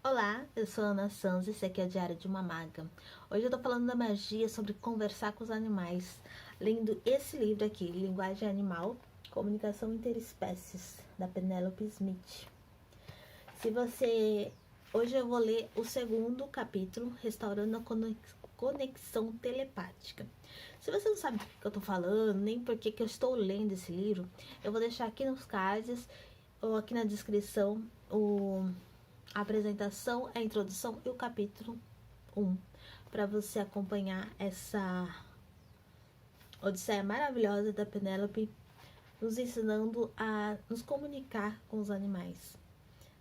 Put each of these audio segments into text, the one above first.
Olá, eu sou a Ana Sanz e esse aqui é o Diário de uma Maga. Hoje eu tô falando da magia sobre conversar com os animais, lendo esse livro aqui, Linguagem Animal, Comunicação Interespécies, da Penelope Smith. Se você... Hoje eu vou ler o segundo capítulo, Restaurando a Conexão Telepática. Se você não sabe do que eu tô falando, nem por que eu estou lendo esse livro, eu vou deixar aqui nos cards ou aqui na descrição a apresentação, a introdução e o capítulo 1, para você acompanhar essa odisseia maravilhosa da Penélope, nos ensinando a nos comunicar com os animais,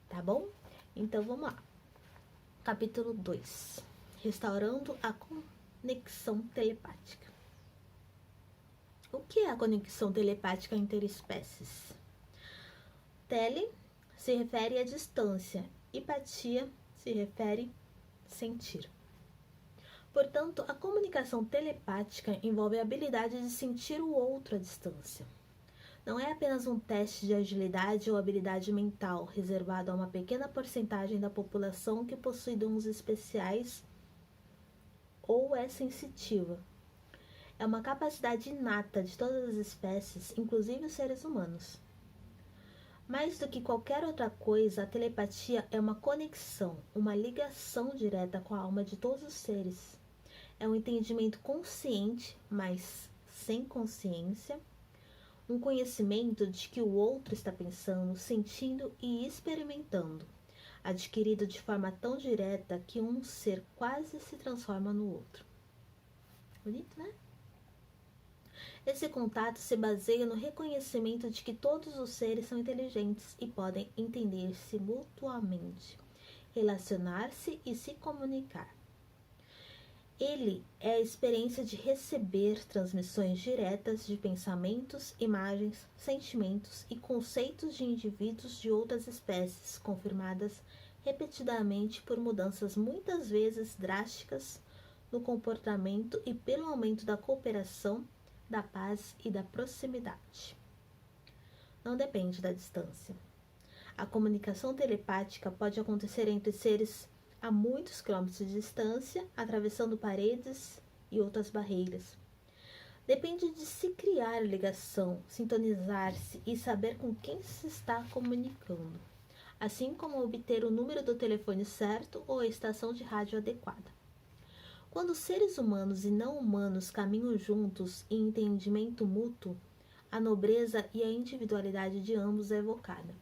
tá bom? Então vamos lá. Capítulo 2. Restaurando a conexão telepática. O que é a conexão telepática interespécies? Tele se refere à distância, empatia se refere a sentir. Portanto, a comunicação telepática envolve a habilidade de sentir o outro à distância. Não é apenas um teste de agilidade ou habilidade mental reservado a uma pequena porcentagem da população que possui dons especiais ou é sensitiva. É uma capacidade inata de todas as espécies, inclusive os seres humanos. Mais do que qualquer outra coisa, a telepatia é uma conexão, uma ligação direta com a alma de todos os seres. É um entendimento consciente, mas sem consciência, um conhecimento de que o outro está pensando, sentindo e experimentando, adquirido de forma tão direta que um ser quase se transforma no outro. Bonito, né? Esse contato se baseia no reconhecimento de que todos os seres são inteligentes e podem entender-se mutuamente, relacionar-se e se comunicar. Ele é a experiência de receber transmissões diretas de pensamentos, imagens, sentimentos e conceitos de indivíduos de outras espécies, confirmadas repetidamente por mudanças muitas vezes drásticas no comportamento e pelo aumento da cooperação, da paz e da proximidade. Não depende da distância. A comunicação telepática pode acontecer entre seres a muitos quilômetros de distância, atravessando paredes e outras barreiras. Depende de se criar ligação, sintonizar-se e saber com quem se está comunicando, assim como obter o número do telefone certo ou a estação de rádio adequada. Quando seres humanos e não humanos caminham juntos em entendimento mútuo, a nobreza e a individualidade de ambos é evocada.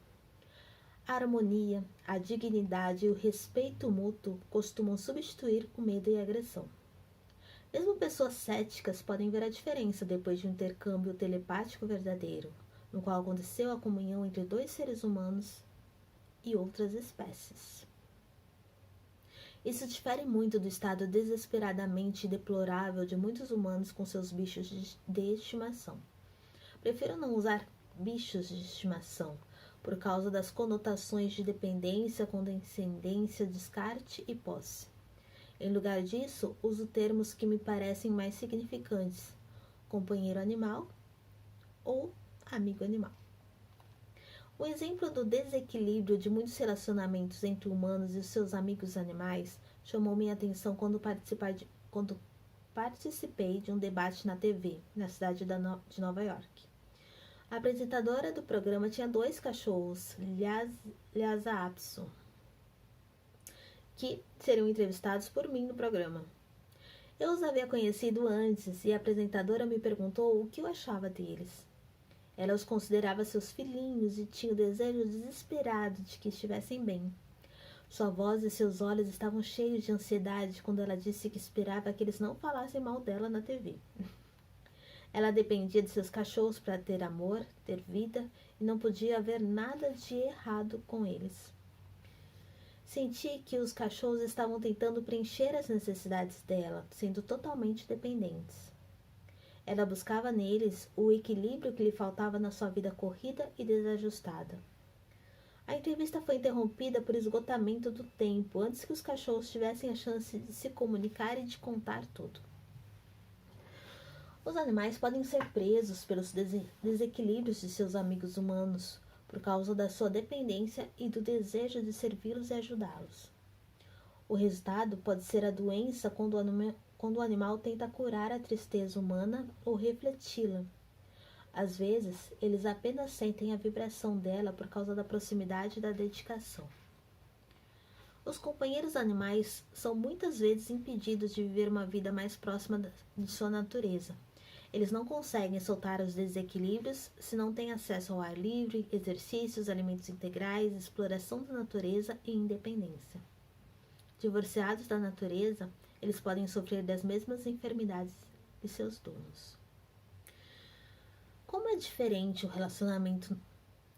A harmonia, a dignidade e o respeito mútuo costumam substituir o medo e a agressão. Mesmo pessoas céticas podem ver a diferença depois de um intercâmbio telepático verdadeiro, no qual aconteceu a comunhão entre dois seres humanos e outras espécies. Isso difere muito do estado desesperadamente deplorável de muitos humanos com seus bichos de estimação. Prefiro não usar bichos de estimação, por causa das conotações de dependência, condescendência, descarte e posse. Em lugar disso, uso termos que me parecem mais significantes: companheiro animal ou amigo animal. O exemplo do desequilíbrio de muitos relacionamentos entre humanos e seus amigos animais chamou minha atenção quando participei de um debate na TV, na cidade de Nova York. A apresentadora do programa tinha 2 cachorros, Lhasa Apso, que seriam entrevistados por mim no programa. Eu os havia conhecido antes e a apresentadora me perguntou o que eu achava deles. Ela os considerava seus filhinhos e tinha o desejo desesperado de que estivessem bem. Sua voz e seus olhos estavam cheios de ansiedade quando ela disse que esperava que eles não falassem mal dela na TV. Ela dependia de seus cachorros para ter amor, ter vida, e não podia haver nada de errado com eles. Senti que os cachorros estavam tentando preencher as necessidades dela, sendo totalmente dependentes. Ela buscava neles o equilíbrio que lhe faltava na sua vida corrida e desajustada. A entrevista foi interrompida por esgotamento do tempo, antes que os cachorros tivessem a chance de se comunicar e de contar tudo. Os animais podem ser presos pelos desequilíbrios de seus amigos humanos, por causa da sua dependência e do desejo de servi-los e ajudá-los. O resultado pode ser a doença quando o animal tenta curar a tristeza humana ou refleti-la. Às vezes, eles apenas sentem a vibração dela por causa da proximidade e da dedicação. Os companheiros animais são muitas vezes impedidos de viver uma vida mais próxima de sua natureza. Eles não conseguem soltar os desequilíbrios se não têm acesso ao ar livre, exercícios, alimentos integrais, exploração da natureza e independência. Divorciados da natureza, eles podem sofrer das mesmas enfermidades de seus donos. Como é diferente o relacionamento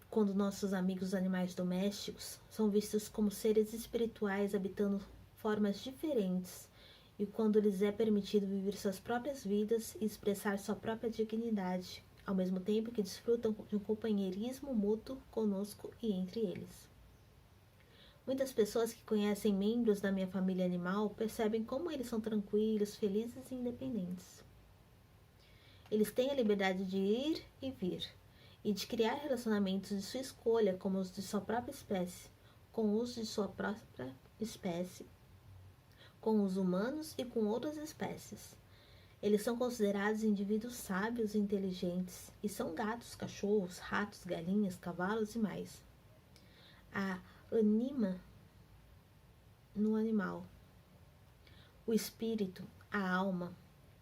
quando nossos amigos animais domésticos são vistos como seres espirituais habitando formas diferentes e quando lhes é permitido viver suas próprias vidas e expressar sua própria dignidade, ao mesmo tempo que desfrutam de um companheirismo mútuo conosco e entre eles. Muitas pessoas que conhecem membros da minha família animal percebem como eles são tranquilos, felizes e independentes. Eles têm a liberdade de ir e vir, e de criar relacionamentos de sua escolha, como os de sua própria espécie, com os de sua própria espécie, com os humanos e com outras espécies. Eles são considerados indivíduos sábios e inteligentes, e são gatos, cachorros, ratos, galinhas, cavalos e mais. A anima no animal, o espírito, a alma,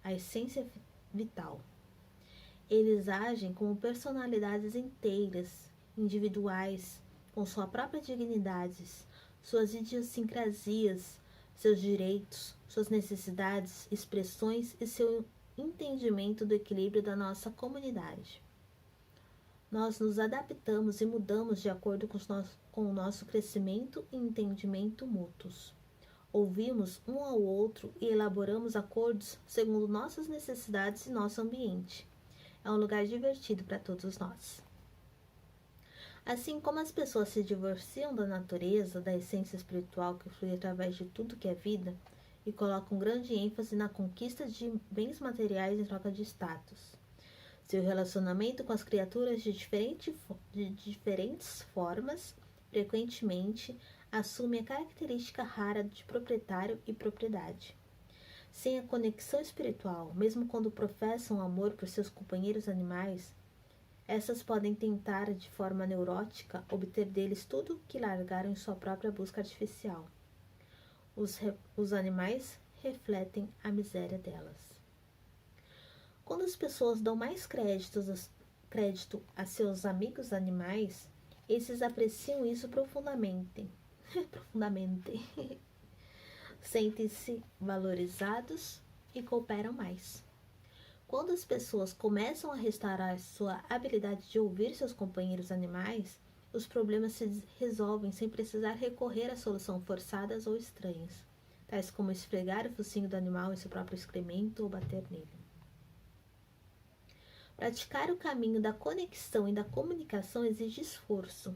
a essência vital. Eles agem como personalidades inteiras, individuais, com sua própria dignidade, suas idiosincrasias, seus direitos, suas necessidades, expressões e seu entendimento do equilíbrio da nossa comunidade. Nós nos adaptamos e mudamos de acordo com o nosso crescimento e entendimento mútuos. Ouvimos um ao outro e elaboramos acordos segundo nossas necessidades e nosso ambiente. É um lugar divertido para todos nós. Assim como as pessoas se divorciam da natureza, da essência espiritual que flui através de tudo que é vida, e colocam grande ênfase na conquista de bens materiais em troca de status. Seu relacionamento com as criaturas de diferentes formas, frequentemente, assume a característica rara de proprietário e propriedade. Sem a conexão espiritual, mesmo quando professam amor por seus companheiros animais, essas podem tentar, de forma neurótica, obter deles tudo o que largaram em sua própria busca artificial. Os animais refletem a miséria delas. Quando as pessoas dão mais crédito a seus amigos animais, esses apreciam isso profundamente. Sentem-se valorizados e cooperam mais. Quando as pessoas começam a restaurar sua habilidade de ouvir seus companheiros animais, os problemas se resolvem sem precisar recorrer a soluções forçadas ou estranhas, tais como esfregar o focinho do animal em seu próprio excremento ou bater nele. Praticar o caminho da conexão e da comunicação exige esforço.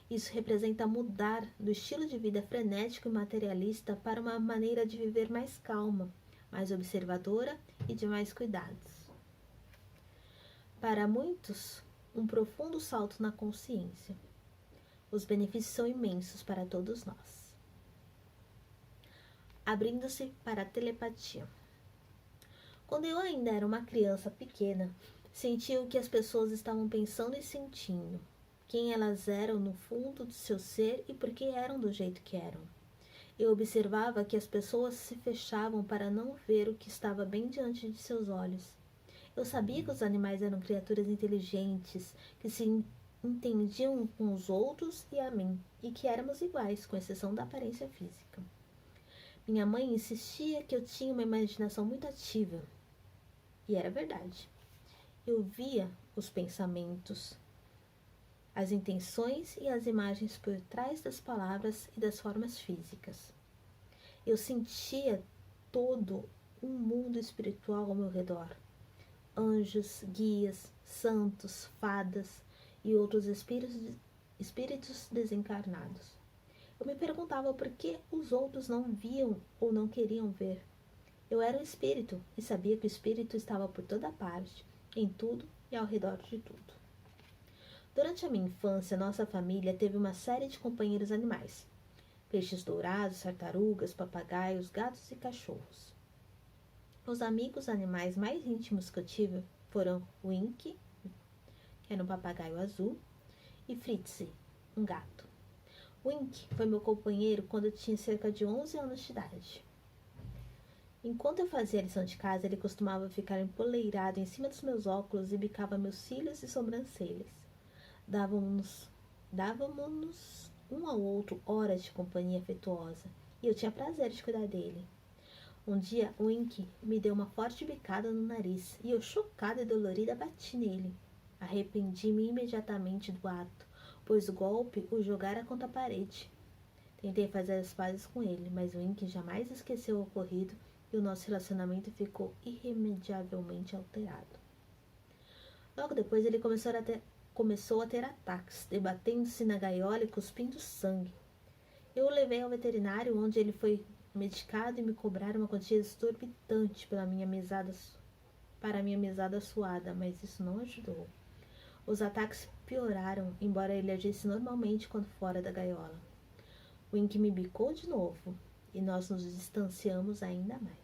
Isso representa mudar do estilo de vida frenético e materialista para uma maneira de viver mais calma, mais observadora e de mais cuidados. Para muitos, um profundo salto na consciência. Os benefícios são imensos para todos nós. Abrindo-se para a telepatia. Quando eu ainda era uma criança pequena, senti o que as pessoas estavam pensando e sentindo, quem elas eram no fundo do seu ser e por que eram do jeito que eram. Eu observava que as pessoas se fechavam para não ver o que estava bem diante de seus olhos. Eu sabia que os animais eram criaturas inteligentes, que se entendiam com os outros e a mim, e que éramos iguais, com exceção da aparência física. Minha mãe insistia que eu tinha uma imaginação muito ativa. E era verdade. Eu via os pensamentos, as intenções e as imagens por trás das palavras e das formas físicas. Eu sentia todo um mundo espiritual ao meu redor. Anjos, guias, santos, fadas e outros espíritos desencarnados. Eu me perguntava por que os outros não viam ou não queriam ver. Eu era um espírito e sabia que o espírito estava por toda parte, em tudo e ao redor de tudo. Durante a minha infância, nossa família teve uma série de companheiros animais. peixes dourados, tartarugas, papagaios, gatos e cachorros. Os amigos animais mais íntimos que eu tive foram Wink, que era um papagaio azul, e Fritzi, um gato. Wink foi meu companheiro quando eu tinha cerca de 11 anos de idade. Enquanto eu fazia a lição de casa, ele costumava ficar empoleirado em cima dos meus óculos e bicava meus cílios e sobrancelhas. Dávamos um ao outro horas de companhia afetuosa, e eu tinha prazer de cuidar dele. Um dia, Wink me deu uma forte bicada no nariz, e eu, chocada e dolorida, bati nele. Arrependi-me imediatamente do ato, pois o golpe o jogara contra a parede. Tentei fazer as pazes com ele, mas Wink jamais esqueceu o ocorrido e o nosso relacionamento ficou irremediavelmente alterado. Logo depois ele começou a ter ataques, debatendo-se na gaiola e cuspindo sangue. Eu o levei ao veterinário, onde ele foi medicado e me cobraram uma quantia exorbitante para minha mesada suada, mas isso não ajudou. Os ataques pioraram, embora ele agisse normalmente quando fora da gaiola. Wink me bicou de novo, e nós nos distanciamos ainda mais.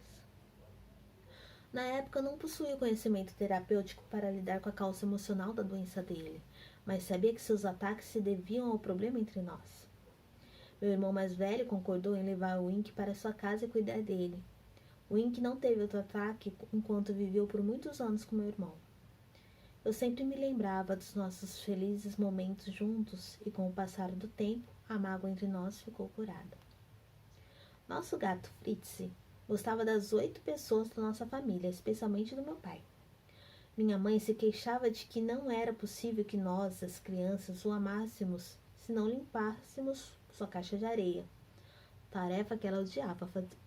Na época, eu não possuía o conhecimento terapêutico para lidar com a causa emocional da doença dele, mas sabia que seus ataques se deviam ao problema entre nós. Meu irmão mais velho concordou em levar o Wink para sua casa e cuidar dele. O Wink não teve outro ataque enquanto viveu por muitos anos com meu irmão. Eu sempre me lembrava dos nossos felizes momentos juntos e, com o passar do tempo, a mágoa entre nós ficou curada. Nosso gato Fritzi gostava das 8 pessoas da nossa família, especialmente do meu pai. Minha mãe se queixava de que não era possível que nós, as crianças, o amássemos se não limpássemos sua caixa de areia, tarefa que ela odiava fazer.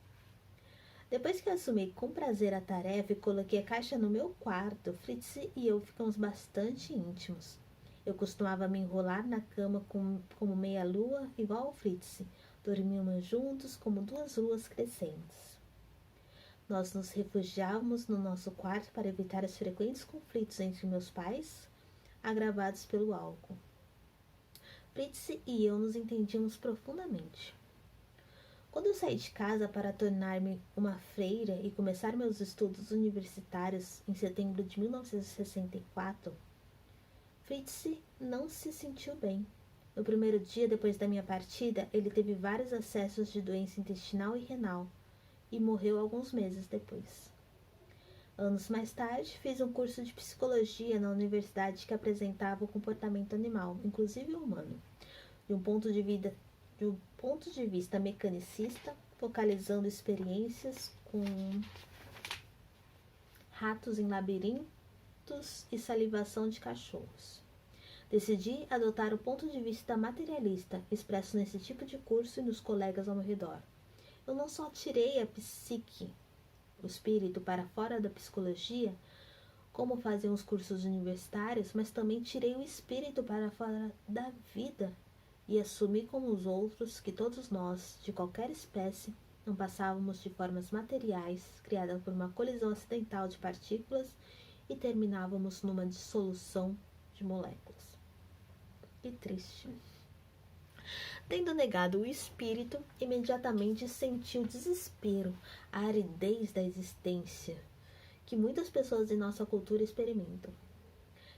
Depois que assumi com prazer a tarefa e coloquei a caixa no meu quarto, Fritz e eu ficamos bastante íntimos. Eu costumava me enrolar na cama como meia-lua, igual ao Fritz. Dormíamos juntos como 2 luas crescentes. Nós nos refugiávamos no nosso quarto para evitar os frequentes conflitos entre meus pais, agravados pelo álcool. Fritz e eu nos entendíamos profundamente. Quando eu saí de casa para tornar-me uma freira e começar meus estudos universitários em setembro de 1964, Fritz não se sentiu bem. No primeiro dia depois da minha partida, ele teve vários acessos de doença intestinal e renal e morreu alguns meses depois. Anos mais tarde, fiz um curso de psicologia na universidade que apresentava o comportamento animal, inclusive o humano, de um ponto de vista mecanicista, focalizando experiências com ratos em labirintos e salivação de cachorros. Decidi adotar o ponto de vista materialista expresso nesse tipo de curso e nos colegas ao meu redor. Eu não só tirei a psique, o espírito, para fora da psicologia, como faziam os cursos universitários, mas também tirei o espírito para fora da vida e assumi como os outros que todos nós, de qualquer espécie, não passávamos de formas materiais criadas por uma colisão acidental de partículas e terminávamos numa dissolução de moléculas. Que triste. Tendo negado o espírito, imediatamente senti o desespero, a aridez da existência, que muitas pessoas em nossa cultura experimentam.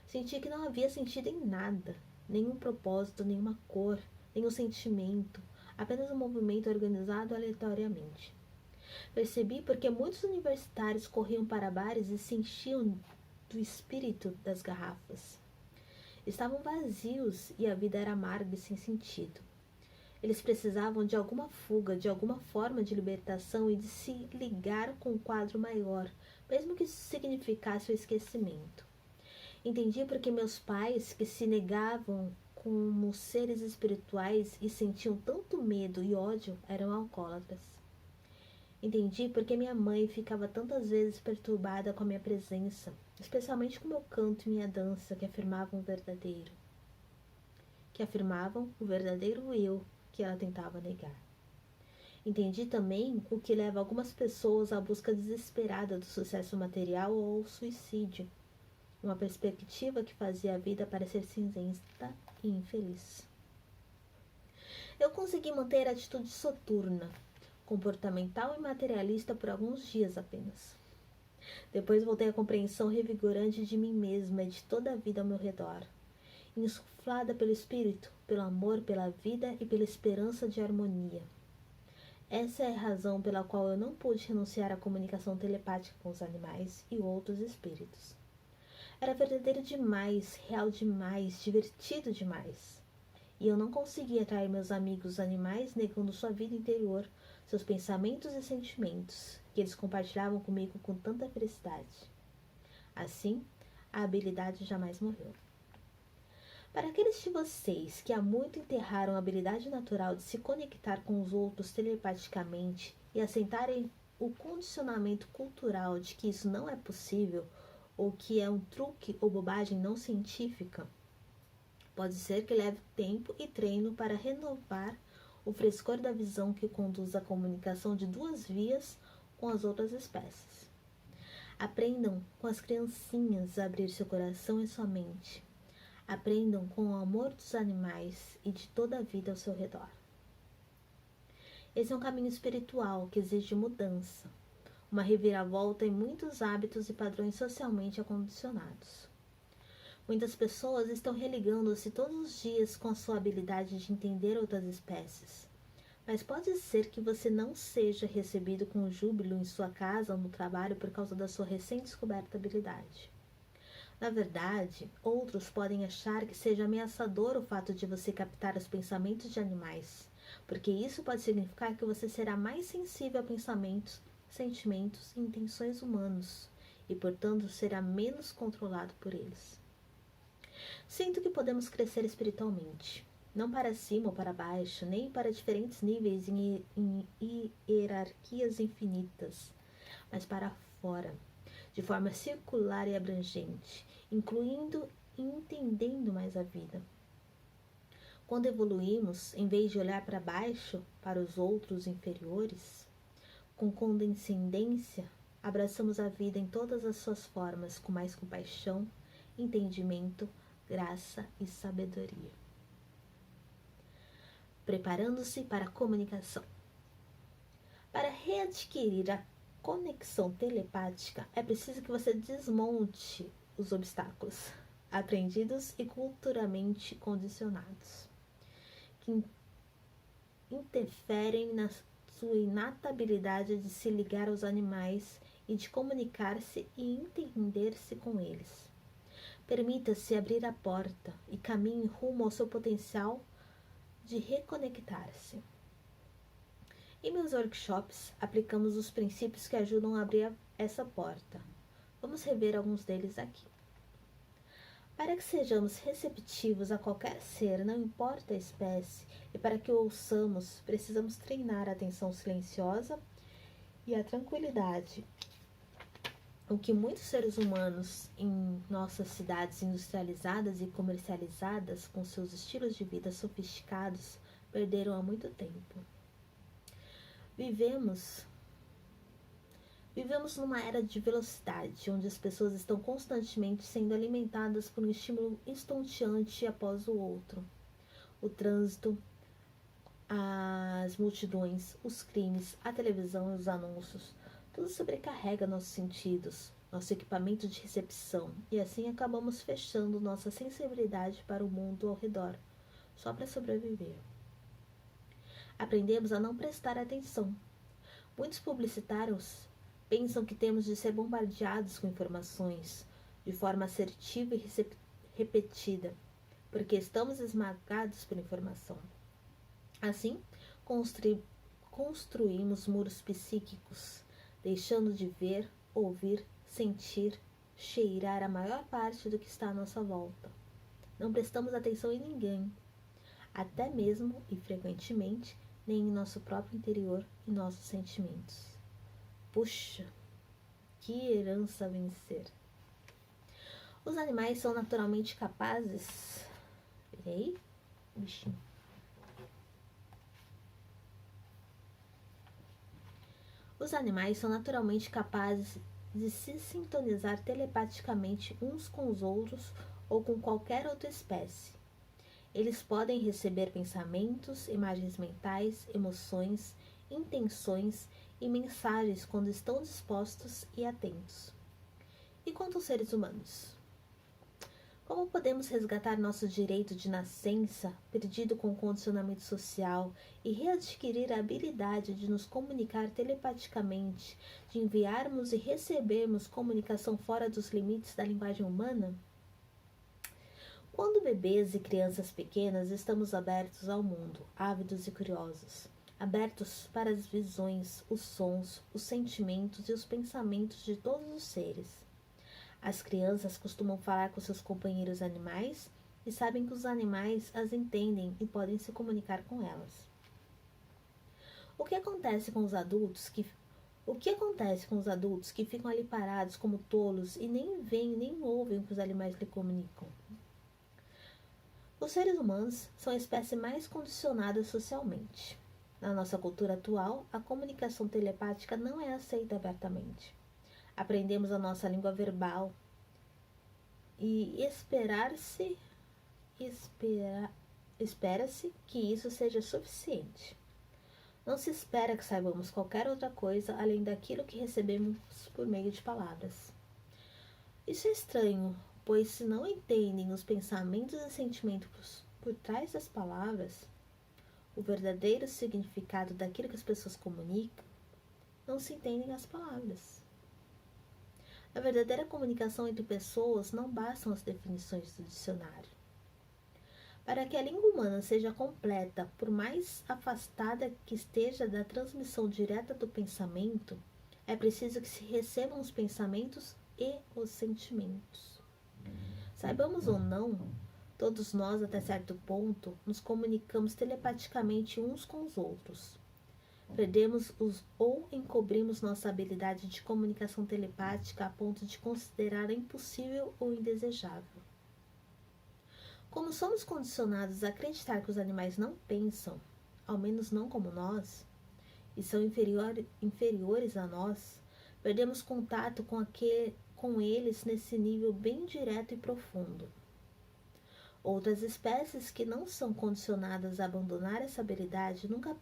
Senti que não havia sentido em nada, nenhum propósito, nenhuma cor, nenhum sentimento, apenas um movimento organizado aleatoriamente. Percebi porque muitos universitários corriam para bares e se enchiam do espírito das garrafas. Estavam vazios e a vida era amarga e sem sentido. Eles precisavam de alguma fuga, de alguma forma de libertação e de se ligar com um quadro maior, mesmo que isso significasse o esquecimento. Entendi porque meus pais, que se negavam como seres espirituais e sentiam tanto medo e ódio, eram alcoólatras. Entendi porque minha mãe ficava tantas vezes perturbada com a minha presença, especialmente com meu canto e minha dança, que afirmavam o verdadeiro eu que ela tentava negar. Entendi também o que leva algumas pessoas à busca desesperada do sucesso material ou ao suicídio, uma perspectiva que fazia a vida parecer cinzenta e infeliz. Eu consegui manter a atitude soturna, comportamental e materialista por alguns dias apenas. Depois voltei à compreensão revigorante de mim mesma e de toda a vida ao meu redor, insuflada pelo espírito, pelo amor, pela vida e pela esperança de harmonia. Essa é a razão pela qual eu não pude renunciar à comunicação telepática com os animais e outros espíritos. Era verdadeiro demais, real demais, divertido demais. E eu não conseguia atrair meus amigos animais negando sua vida interior, seus pensamentos e sentimentos, que eles compartilhavam comigo com tanta felicidade. Assim, a habilidade jamais morreu. Para aqueles de vocês que há muito enterraram a habilidade natural de se conectar com os outros telepaticamente e assentarem o condicionamento cultural de que isso não é possível ou que é um truque ou bobagem não científica, pode ser que leve tempo e treino para renovar o frescor da visão que conduz à comunicação de duas vias com as outras espécies. Aprendam com as criancinhas a abrir seu coração e sua mente. Aprendam com o amor dos animais e de toda a vida ao seu redor. Esse é um caminho espiritual que exige mudança, uma reviravolta em muitos hábitos e padrões socialmente acondicionados. Muitas pessoas estão religando-se todos os dias com a sua habilidade de entender outras espécies, mas pode ser que você não seja recebido com júbilo em sua casa ou no trabalho por causa da sua recém-descoberta habilidade. Na verdade, outros podem achar que seja ameaçador o fato de você captar os pensamentos de animais, porque isso pode significar que você será mais sensível a pensamentos, sentimentos e intenções humanos, e portanto será menos controlado por eles. Sinto que podemos crescer espiritualmente, não para cima ou para baixo, nem para diferentes níveis em hierarquias infinitas, mas para fora, de forma circular e abrangente, incluindo e entendendo mais a vida. Quando evoluímos, em vez de olhar para baixo, para os outros inferiores, com condescendência, abraçamos a vida em todas as suas formas, com mais compaixão, entendimento, graça e sabedoria. Preparando-se para a comunicação. Para readquirir a conexão telepática, é preciso que você desmonte os obstáculos aprendidos e culturalmente condicionados, que interferem na sua inata habilidade de se ligar aos animais e de comunicar-se e entender-se com eles. Permita-se abrir a porta e caminhe rumo ao seu potencial de reconectar-se. Em meus workshops, aplicamos os princípios que ajudam a abrir essa porta. Vamos rever alguns deles aqui. Para que sejamos receptivos a qualquer ser, não importa a espécie, e para que o ouçamos, precisamos treinar a atenção silenciosa e a tranquilidade. O que muitos seres humanos em nossas cidades industrializadas e comercializadas, com seus estilos de vida sofisticados, perderam há muito tempo. Vivemos numa era de velocidade, onde as pessoas estão constantemente sendo alimentadas por um estímulo estonteante após o outro. O trânsito, as multidões, os crimes, a televisão e os anúncios, tudo sobrecarrega nossos sentidos, nosso equipamento de recepção, e assim acabamos fechando nossa sensibilidade para o mundo ao redor, só para sobreviver. Aprendemos a não prestar atenção. Muitos publicitários pensam que temos de ser bombardeados com informações de forma assertiva e repetida, porque estamos esmagados por informação. Assim, construímos muros psíquicos, deixando de ver, ouvir, sentir, cheirar a maior parte do que está à nossa volta. Não prestamos atenção em ninguém, até mesmo e frequentemente, nem em nosso próprio interior e nossos sentimentos. Puxa, que herança a vencer! Os animais são naturalmente capazes... Peraí, bichinho. Os animais são naturalmente capazes de se sintonizar telepaticamente uns com os outros ou com qualquer outra espécie. Eles podem receber pensamentos, imagens mentais, emoções, intenções e mensagens quando estão dispostos e atentos. E quanto aos seres humanos? Como podemos resgatar nosso direito de nascença, perdido com o condicionamento social, e readquirir a habilidade de nos comunicar telepaticamente, de enviarmos e recebermos comunicação fora dos limites da linguagem humana? Quando bebês e crianças pequenas, estamos abertos ao mundo, ávidos e curiosos, abertos para as visões, os sons, os sentimentos e os pensamentos de todos os seres. As crianças costumam falar com seus companheiros animais e sabem que os animais as entendem e podem se comunicar com elas. O que acontece com os adultos que ficam ali parados como tolos e nem veem nem ouvem o que os animais lhe comunicam? Os seres humanos são a espécie mais condicionada socialmente. Na nossa cultura atual, a comunicação telepática não é aceita abertamente. Aprendemos a nossa língua verbal e espera-se que isso seja suficiente. Não se espera que saibamos qualquer outra coisa além daquilo que recebemos por meio de palavras. Isso é estranho, pois se não entendem os pensamentos e sentimentos por trás das palavras, o verdadeiro significado daquilo que as pessoas comunicam, não se entendem as palavras. Na verdadeira comunicação entre pessoas não bastam as definições do dicionário. Para que a língua humana seja completa, por mais afastada que esteja da transmissão direta do pensamento, é preciso que se recebam os pensamentos e os sentimentos. Saibamos ou não, todos nós, até certo ponto, nos comunicamos telepaticamente uns com os outros. Perdemos ou encobrimos nossa habilidade de comunicação telepática a ponto de considerá-la impossível ou indesejável. Como somos condicionados a acreditar que os animais não pensam, ao menos não como nós, e são inferiores a nós, perdemos contato com eles nesse nível bem direto e profundo. Outras espécies que não são condicionadas a abandonar essa habilidade nunca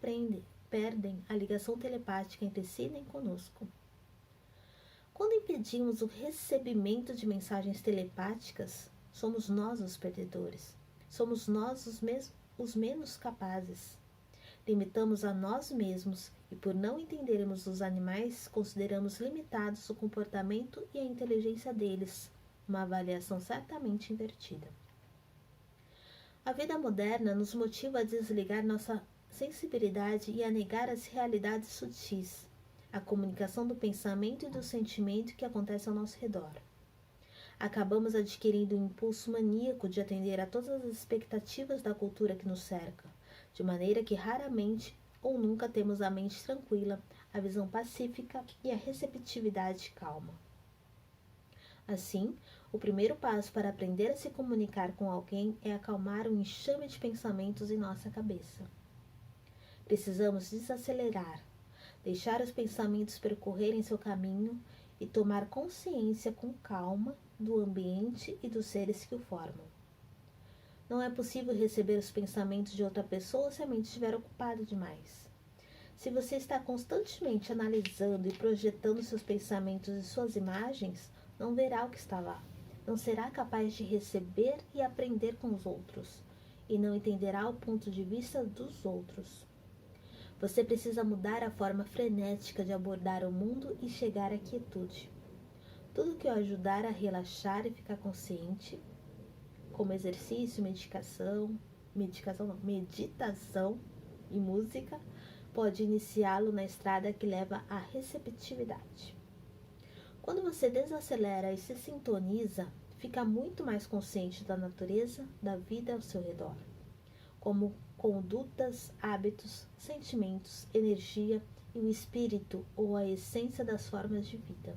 perdem a ligação telepática entre si nem conosco. Quando impedimos o recebimento de mensagens telepáticas, somos nós os perdedores. Somos nós os menos capazes. Limitamos a nós mesmos e, por não entendermos os animais, consideramos limitados o comportamento e a inteligência deles, uma avaliação certamente invertida. A vida moderna nos motiva a desligar nossa sensibilidade e a negar as realidades sutis, a comunicação do pensamento e do sentimento que acontece ao nosso redor. Acabamos adquirindo um impulso maníaco de atender a todas as expectativas da cultura que nos cerca, de maneira que raramente ou nunca temos a mente tranquila, a visão pacífica e a receptividade calma. Assim, o primeiro passo para aprender a se comunicar com alguém é acalmar o enxame de pensamentos em nossa cabeça. Precisamos desacelerar, deixar os pensamentos percorrerem seu caminho e tomar consciência com calma do ambiente e dos seres que o formam. Não é possível receber os pensamentos de outra pessoa se a mente estiver ocupada demais. Se você está constantemente analisando e projetando seus pensamentos e suas imagens, não verá o que está lá. Não será capaz de receber e aprender com os outros, e não entenderá o ponto de vista dos outros. Você precisa mudar a forma frenética de abordar o mundo e chegar à quietude. Tudo que o ajudar a relaxar e ficar consciente, como exercício, meditação e música, pode iniciá-lo na estrada que leva à receptividade. Quando você desacelera e se sintoniza, fica muito mais consciente da natureza, da vida ao seu redor, como condutas, hábitos, sentimentos, energia e o espírito ou a essência das formas de vida.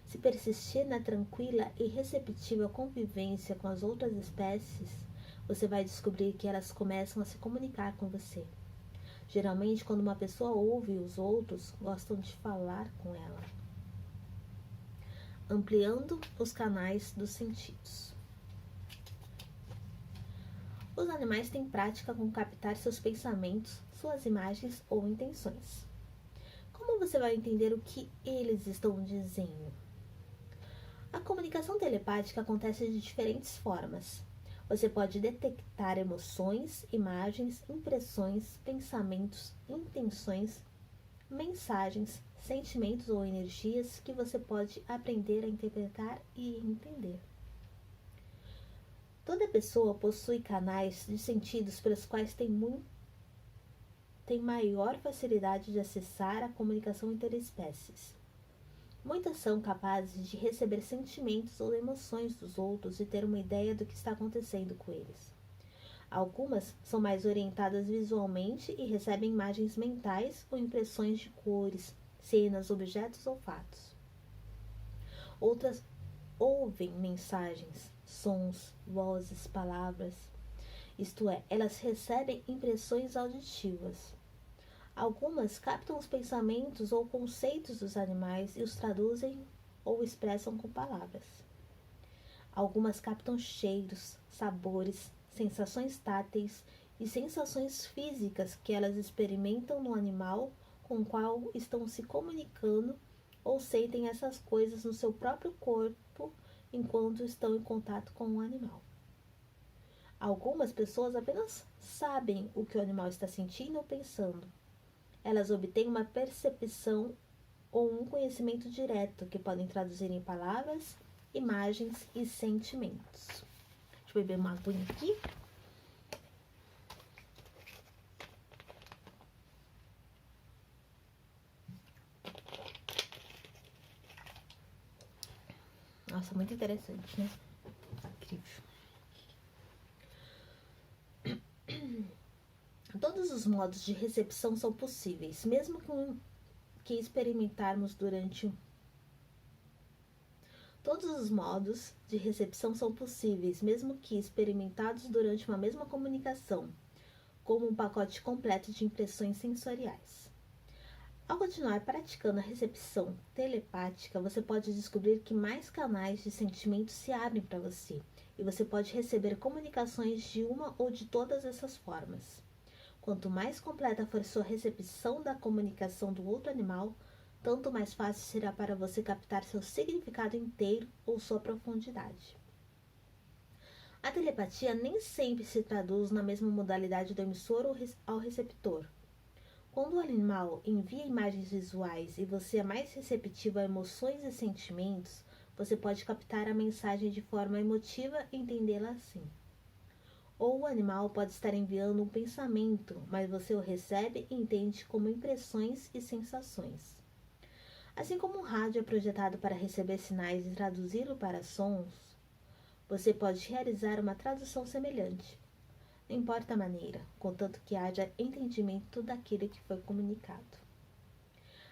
Se persistir na tranquila e receptiva convivência com as outras espécies, você vai descobrir que elas começam a se comunicar com você. Geralmente, quando uma pessoa ouve os outros, gostam de falar com ela. Ampliando os canais dos sentidos. Os animais têm prática com captar seus pensamentos, suas imagens ou intenções. Como você vai entender o que eles estão dizendo? A comunicação telepática acontece de diferentes formas. Você pode detectar emoções, imagens, impressões, pensamentos, intenções, mensagens, sentimentos ou energias que você pode aprender a interpretar e entender. Toda pessoa possui canais de sentidos pelos quais tem maior facilidade de acessar a comunicação interespécies. Muitas são capazes de receber sentimentos ou emoções dos outros e ter uma ideia do que está acontecendo com eles. Algumas são mais orientadas visualmente e recebem imagens mentais ou impressões de cores, cenas, objetos ou fatos. Outras ouvem mensagens, sons, vozes, palavras, isto é, elas recebem impressões auditivas. Algumas captam os pensamentos ou conceitos dos animais e os traduzem ou expressam com palavras. Algumas captam cheiros, sabores, sensações táteis e sensações físicas que elas experimentam no animal com o qual estão se comunicando ou sentem essas coisas no seu próprio corpo enquanto estão em contato com o animal. Algumas pessoas apenas sabem o que o animal está sentindo ou pensando. Elas obtêm uma percepção ou um conhecimento direto que podem traduzir em palavras, imagens e sentimentos. Deixa eu beber uma aguinha aqui. Nossa, muito interessante, né? Incrível. Todos os modos de recepção são possíveis, mesmo que experimentarmos durante Todos os modos de recepção são possíveis, mesmo que experimentados durante uma mesma comunicação, como um pacote completo de impressões sensoriais. Ao continuar praticando a recepção telepática, você pode descobrir que mais canais de sentimentos se abrem para você, e você pode receber comunicações de uma ou de todas essas formas. Quanto mais completa for sua recepção da comunicação do outro animal, tanto mais fácil será para você captar seu significado inteiro ou sua profundidade. A telepatia nem sempre se traduz na mesma modalidade do emissor ao receptor. Quando o animal envia imagens visuais e você é mais receptivo a emoções e sentimentos, você pode captar a mensagem de forma emotiva e entendê-la assim. Ou o animal pode estar enviando um pensamento, mas você o recebe e entende como impressões e sensações. Assim como um rádio é projetado para receber sinais e traduzi-lo para sons, você pode realizar uma tradução semelhante. Não importa a maneira, contanto que haja entendimento daquilo que foi comunicado.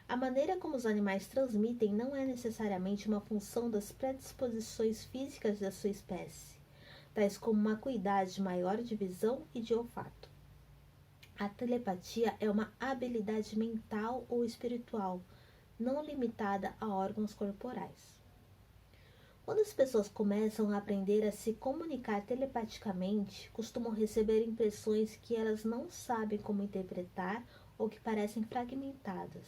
A maneira como os animais transmitem não é necessariamente uma função das predisposições físicas da sua espécie, tais como uma acuidade maior de visão e de olfato. A telepatia é uma habilidade mental ou espiritual, não limitada a órgãos corporais. Quando as pessoas começam a aprender a se comunicar telepaticamente, costumam receber impressões que elas não sabem como interpretar ou que parecem fragmentadas.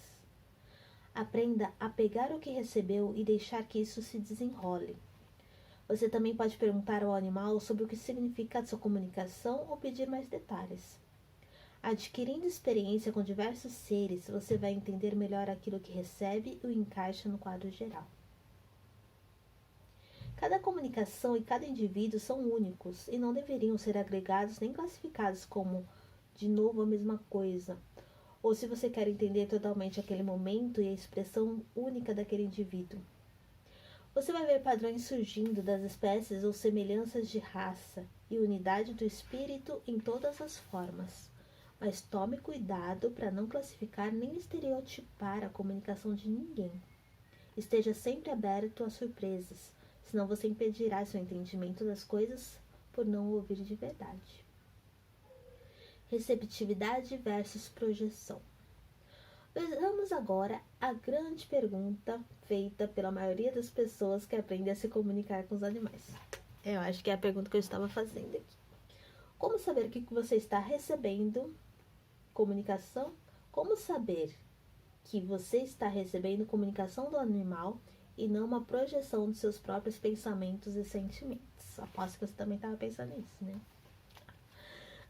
Aprenda a pegar o que recebeu e deixar que isso se desenrole. Você também pode perguntar ao animal sobre o que significa a sua comunicação ou pedir mais detalhes. Adquirindo experiência com diversos seres, você vai entender melhor aquilo que recebe e o encaixa no quadro geral. Cada comunicação e cada indivíduo são únicos e não deveriam ser agregados nem classificados como de novo a mesma coisa, ou se você quer entender totalmente aquele momento e a expressão única daquele indivíduo. Você vai ver padrões surgindo das espécies ou semelhanças de raça e unidade do espírito em todas as formas. Mas tome cuidado para não classificar nem estereotipar a comunicação de ninguém. Esteja sempre aberto a surpresas, senão você impedirá seu entendimento das coisas por não ouvir de verdade. Receptividade versus projeção. Vejamos agora a grande pergunta feita pela maioria das pessoas que aprendem a se comunicar com os animais. Eu acho que é a pergunta que eu estava fazendo aqui. Como saber o que você está recebendo? Comunicação. Como saber que você está recebendo comunicação do animal e não uma projeção dos seus próprios pensamentos e sentimentos? Aposto que você também estava pensando nisso, né?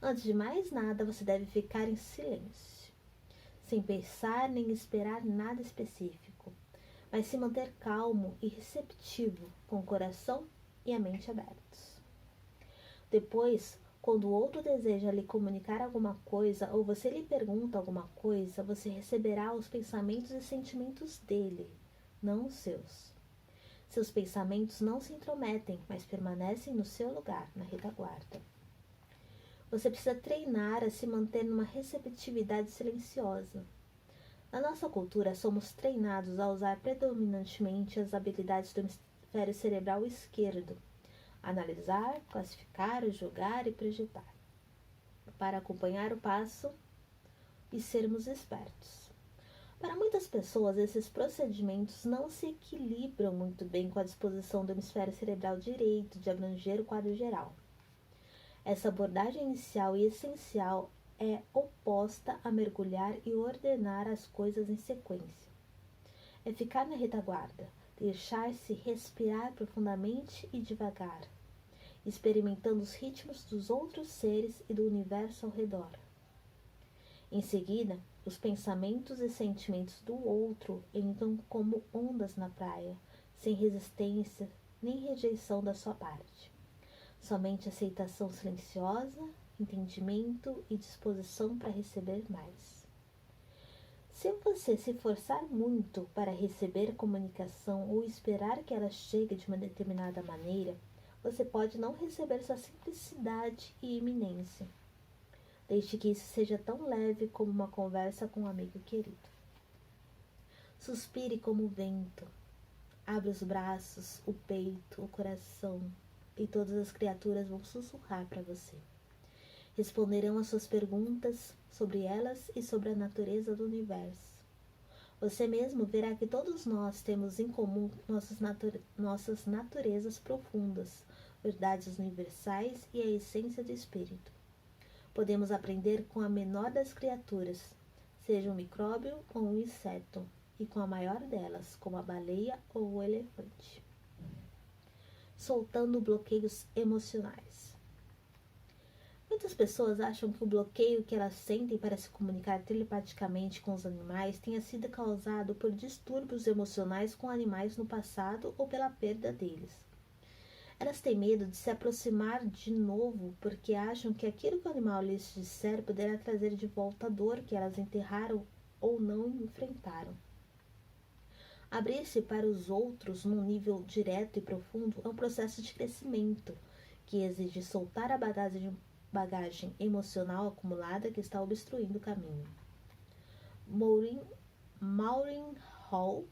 Antes de mais nada, você deve ficar em silêncio, sem pensar nem esperar nada específico, mas se manter calmo e receptivo, com o coração e a mente abertos. Depois, quando o outro deseja lhe comunicar alguma coisa ou você lhe pergunta alguma coisa, você receberá os pensamentos e sentimentos dele, não os seus. Seus pensamentos não se intrometem, mas permanecem no seu lugar, na retaguarda. Você precisa treinar a se manter numa receptividade silenciosa. Na nossa cultura, somos treinados a usar predominantemente as habilidades do hemisfério cerebral esquerdo, analisar, classificar, julgar e projetar, para acompanhar o passo e sermos espertos. Para muitas pessoas, esses procedimentos não se equilibram muito bem com a disposição do hemisfério cerebral direito de abranger o quadro geral. Essa abordagem inicial e essencial é oposta a mergulhar e ordenar as coisas em sequência. É ficar na retaguarda, deixar-se respirar profundamente e devagar, experimentando os ritmos dos outros seres e do universo ao redor. Em seguida, os pensamentos e sentimentos do outro entram como ondas na praia, sem resistência nem rejeição da sua parte. Somente aceitação silenciosa, entendimento e disposição para receber mais. Se você se forçar muito para receber comunicação ou esperar que ela chegue de uma determinada maneira, você pode não receber sua simplicidade e iminência. Deixe que isso seja tão leve como uma conversa com um amigo querido. Suspire como o vento. Abra os braços, o peito, o coração, e todas as criaturas vão sussurrar para você. Responderão às suas perguntas sobre elas e sobre a natureza do universo. Você mesmo verá que todos nós temos em comum nossas naturezas profundas, verdades universais e a essência do espírito. Podemos aprender com a menor das criaturas, seja um micróbio ou um inseto, e com a maior delas, como a baleia ou o elefante. Soltando bloqueios emocionais. Muitas pessoas acham que o bloqueio que elas sentem para se comunicar telepaticamente com os animais tenha sido causado por distúrbios emocionais com animais no passado ou pela perda deles. Elas têm medo de se aproximar de novo porque acham que aquilo que o animal lhes disser poderá trazer de volta a dor que elas enterraram ou não enfrentaram. Abrir-se para os outros num nível direto e profundo é um processo de crescimento que exige soltar a bagagem emocional acumulada que está obstruindo o caminho. Maureen Hall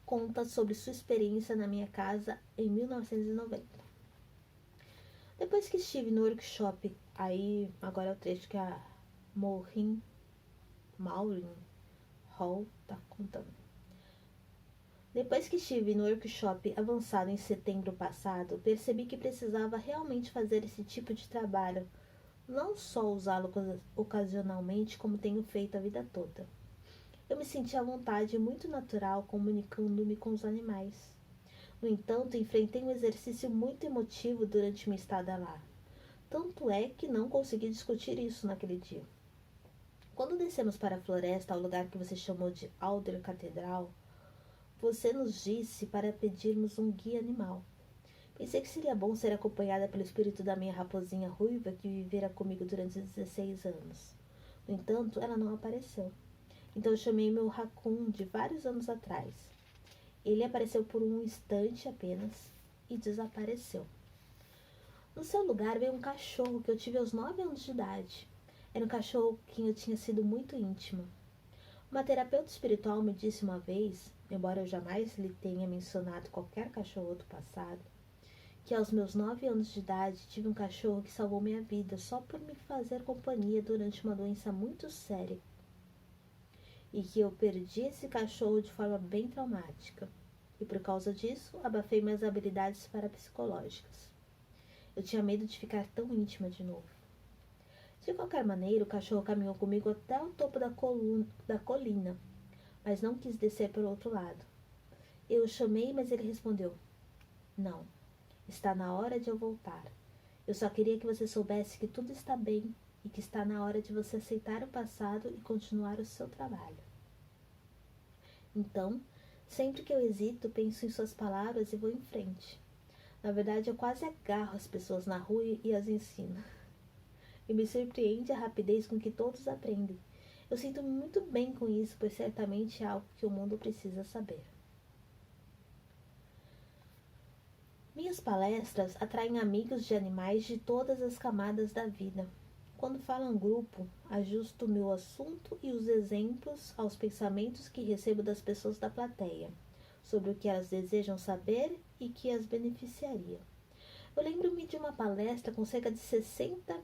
conta sobre sua experiência na minha casa em 1990. Depois que estive no workshop, aí agora é o trecho que a Maureen Hall está contando. Depois que estive no workshop avançado em setembro passado, percebi que precisava realmente fazer esse tipo de trabalho, não só usá-lo ocasionalmente como tenho feito a vida toda. Eu me senti à vontade e muito natural comunicando-me com os animais. No entanto, enfrentei um exercício muito emotivo durante minha estada lá. Tanto é que não consegui discutir isso naquele dia. Quando descemos para a floresta, ao lugar que você chamou de Alder Catedral, você nos disse para pedirmos um guia animal. Pensei que seria bom ser acompanhada pelo espírito da minha raposinha ruiva que vivera comigo durante 16 anos. No entanto, ela não apareceu. Então eu chamei meu raccoon de vários anos atrás. Ele apareceu por um instante apenas e desapareceu. No seu lugar veio um cachorro que eu tive aos 9 anos de idade. Era um cachorro que eu tinha sido muito íntima. Uma terapeuta espiritual me disse uma vez, embora eu jamais lhe tenha mencionado qualquer cachorro do passado, que aos meus 9 anos de idade tive um cachorro que salvou minha vida só por me fazer companhia durante uma doença muito séria. E que eu perdi esse cachorro de forma bem traumática. E por causa disso, abafei minhas habilidades parapsicológicas. Eu tinha medo de ficar tão íntima de novo. De qualquer maneira, o cachorro caminhou comigo até o topo da colina, mas não quis descer pelo outro lado. Eu o chamei, mas ele respondeu: Não, está na hora de eu voltar. Eu só queria que você soubesse que tudo está bem e que está na hora de você aceitar o passado e continuar o seu trabalho. Então, sempre que eu hesito, penso em suas palavras e vou em frente. Na verdade, eu quase agarro as pessoas na rua e as ensino. E me surpreende a rapidez com que todos aprendem. Eu sinto-me muito bem com isso, pois certamente é algo que o mundo precisa saber. Minhas palestras atraem amigos de animais de todas as camadas da vida. Quando falo em grupo, ajusto o meu assunto e os exemplos aos pensamentos que recebo das pessoas da plateia, sobre o que elas desejam saber e que as beneficiaria. Eu lembro-me de uma palestra com cerca de 60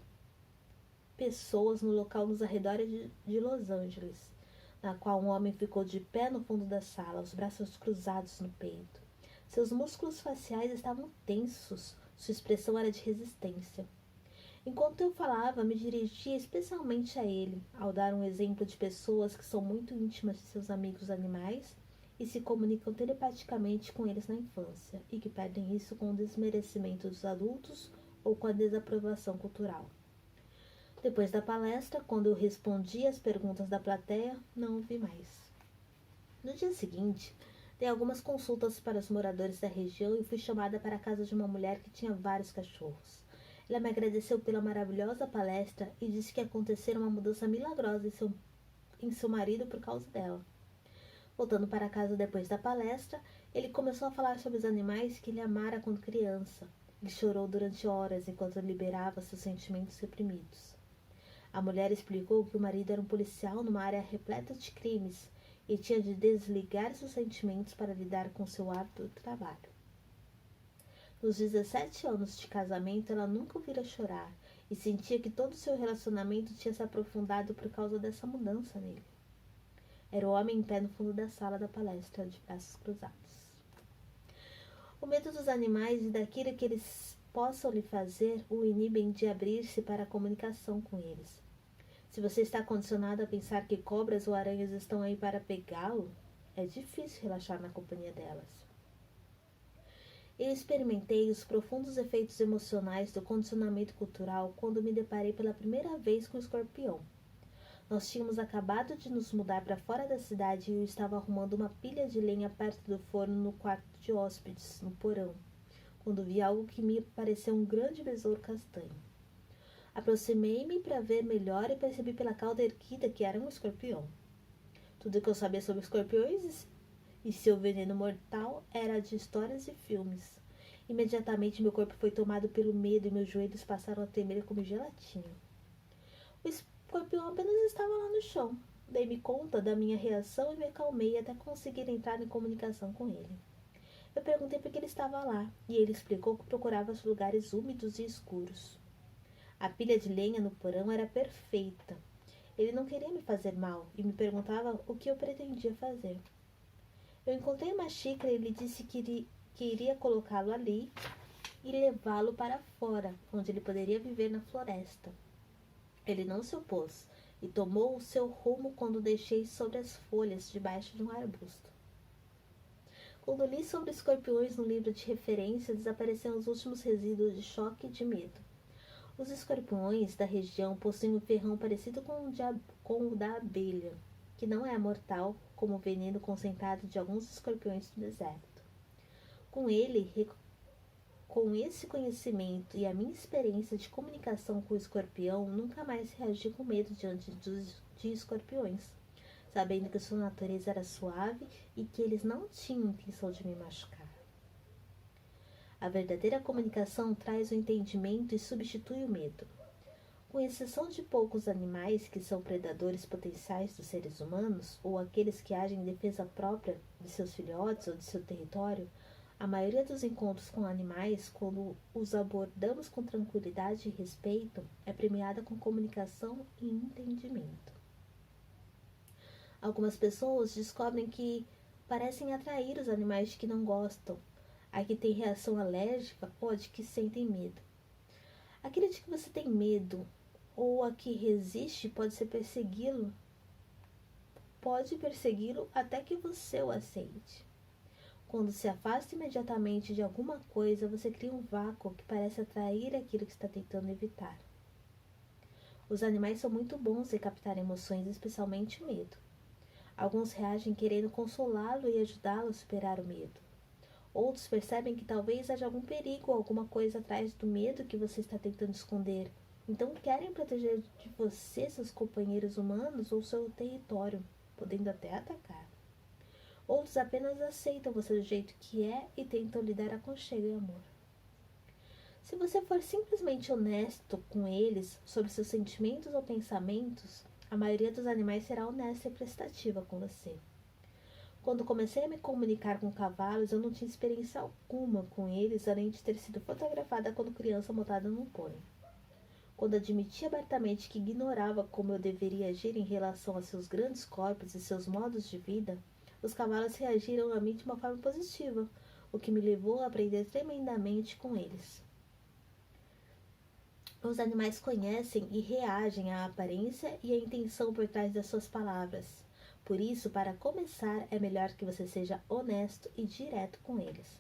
pessoas no local nos arredores de Los Angeles, na qual um homem ficou de pé no fundo da sala, os braços cruzados no peito. Seus músculos faciais estavam tensos, sua expressão era de resistência. Enquanto eu falava, me dirigia especialmente a ele, ao dar um exemplo de pessoas que são muito íntimas de seus amigos animais e se comunicam telepaticamente com eles na infância, e que perdem isso com o desmerecimento dos adultos ou com a desaprovação cultural. Depois da palestra, quando eu respondi às perguntas da plateia, não ouvi mais. No dia seguinte, dei algumas consultas para os moradores da região e fui chamada para a casa de uma mulher que tinha vários cachorros. Ela me agradeceu pela maravilhosa palestra e disse que acontecera uma mudança milagrosa em seu marido por causa dela. Voltando para casa depois da palestra, ele começou a falar sobre os animais que ele amara quando criança. Ele chorou durante horas enquanto liberava seus sentimentos reprimidos. A mulher explicou que o marido era um policial numa área repleta de crimes e tinha de desligar seus sentimentos para lidar com seu árduo trabalho. Nos 17 anos de casamento, ela nunca o vira chorar e sentia que todo o seu relacionamento tinha se aprofundado por causa dessa mudança nele. Era o homem em pé no fundo da sala da palestra, de braços cruzados. O medo dos animais e daquilo que eles possam lhe fazer o inibem de abrir-se para a comunicação com eles. Se você está condicionado a pensar que cobras ou aranhas estão aí para pegá-lo, é difícil relaxar na companhia delas. Eu experimentei os profundos efeitos emocionais do condicionamento cultural quando me deparei pela primeira vez com o escorpião. Nós tínhamos acabado de nos mudar para fora da cidade e eu estava arrumando uma pilha de lenha perto do forno no quarto de hóspedes, no porão, quando vi algo que me pareceu um grande besouro castanho. Aproximei-me para ver melhor e percebi pela cauda erguida que era um escorpião. Tudo o que eu sabia sobre escorpiões e seu veneno mortal era de histórias e filmes. Imediatamente meu corpo foi tomado pelo medo e meus joelhos passaram a tremer como gelatina. O escorpião apenas estava lá no chão. Dei-me conta da minha reação e me acalmei até conseguir entrar em comunicação com ele. Eu perguntei por que ele estava lá e ele explicou que procurava os lugares úmidos e escuros. A pilha de lenha no porão era perfeita. Ele não queria me fazer mal e me perguntava o que eu pretendia fazer. Eu encontrei uma xícara e ele disse que iria colocá-lo ali e levá-lo para fora, onde ele poderia viver na floresta. Ele não se opôs e tomou o seu rumo quando deixei sobre as folhas debaixo de um arbusto. Quando li sobre escorpiões no livro de referência, desapareceram os últimos resíduos de choque e de medo. Os escorpiões da região possuem um ferrão parecido com o da abelha, que não é mortal como o veneno concentrado de alguns escorpiões do deserto. Com esse conhecimento e a minha experiência de comunicação com o escorpião, nunca mais reagi com medo diante de escorpiões, sabendo que sua natureza era suave e que eles não tinham intenção de me machucar. A verdadeira comunicação traz o entendimento e substitui o medo. Com exceção de poucos animais que são predadores potenciais dos seres humanos, ou aqueles que agem em defesa própria de seus filhotes ou de seu território, a maioria dos encontros com animais, quando os abordamos com tranquilidade e respeito, é premiada com comunicação e entendimento. Algumas pessoas descobrem que parecem atrair os animais de que não gostam, a que tem reação alérgica ou a de que sentem medo. Aquele de que você tem medo ou a que resiste pode persegui-lo até que você o aceite. Quando se afasta imediatamente de alguma coisa, você cria um vácuo que parece atrair aquilo que está tentando evitar. Os animais são muito bons em captar emoções, especialmente medo. Alguns reagem querendo consolá-lo e ajudá-lo a superar o medo. Outros percebem que talvez haja algum perigo ou alguma coisa atrás do medo que você está tentando esconder. Então querem proteger de você seus companheiros humanos ou seu território, podendo até atacar. Outros apenas aceitam você do jeito que é e tentam lhe dar aconchego e amor. Se você for simplesmente honesto com eles sobre seus sentimentos ou pensamentos, a maioria dos animais será honesta e prestativa com você. Quando comecei a me comunicar com cavalos, eu não tinha experiência alguma com eles, além de ter sido fotografada quando criança montada num pônei. Quando admiti abertamente que ignorava como eu deveria agir em relação a seus grandes corpos e seus modos de vida, os cavalos reagiram a mim de uma forma positiva, o que me levou a aprender tremendamente com eles. Os animais conhecem e reagem à aparência e à intenção por trás das suas palavras. Por isso, para começar, é melhor que você seja honesto e direto com eles.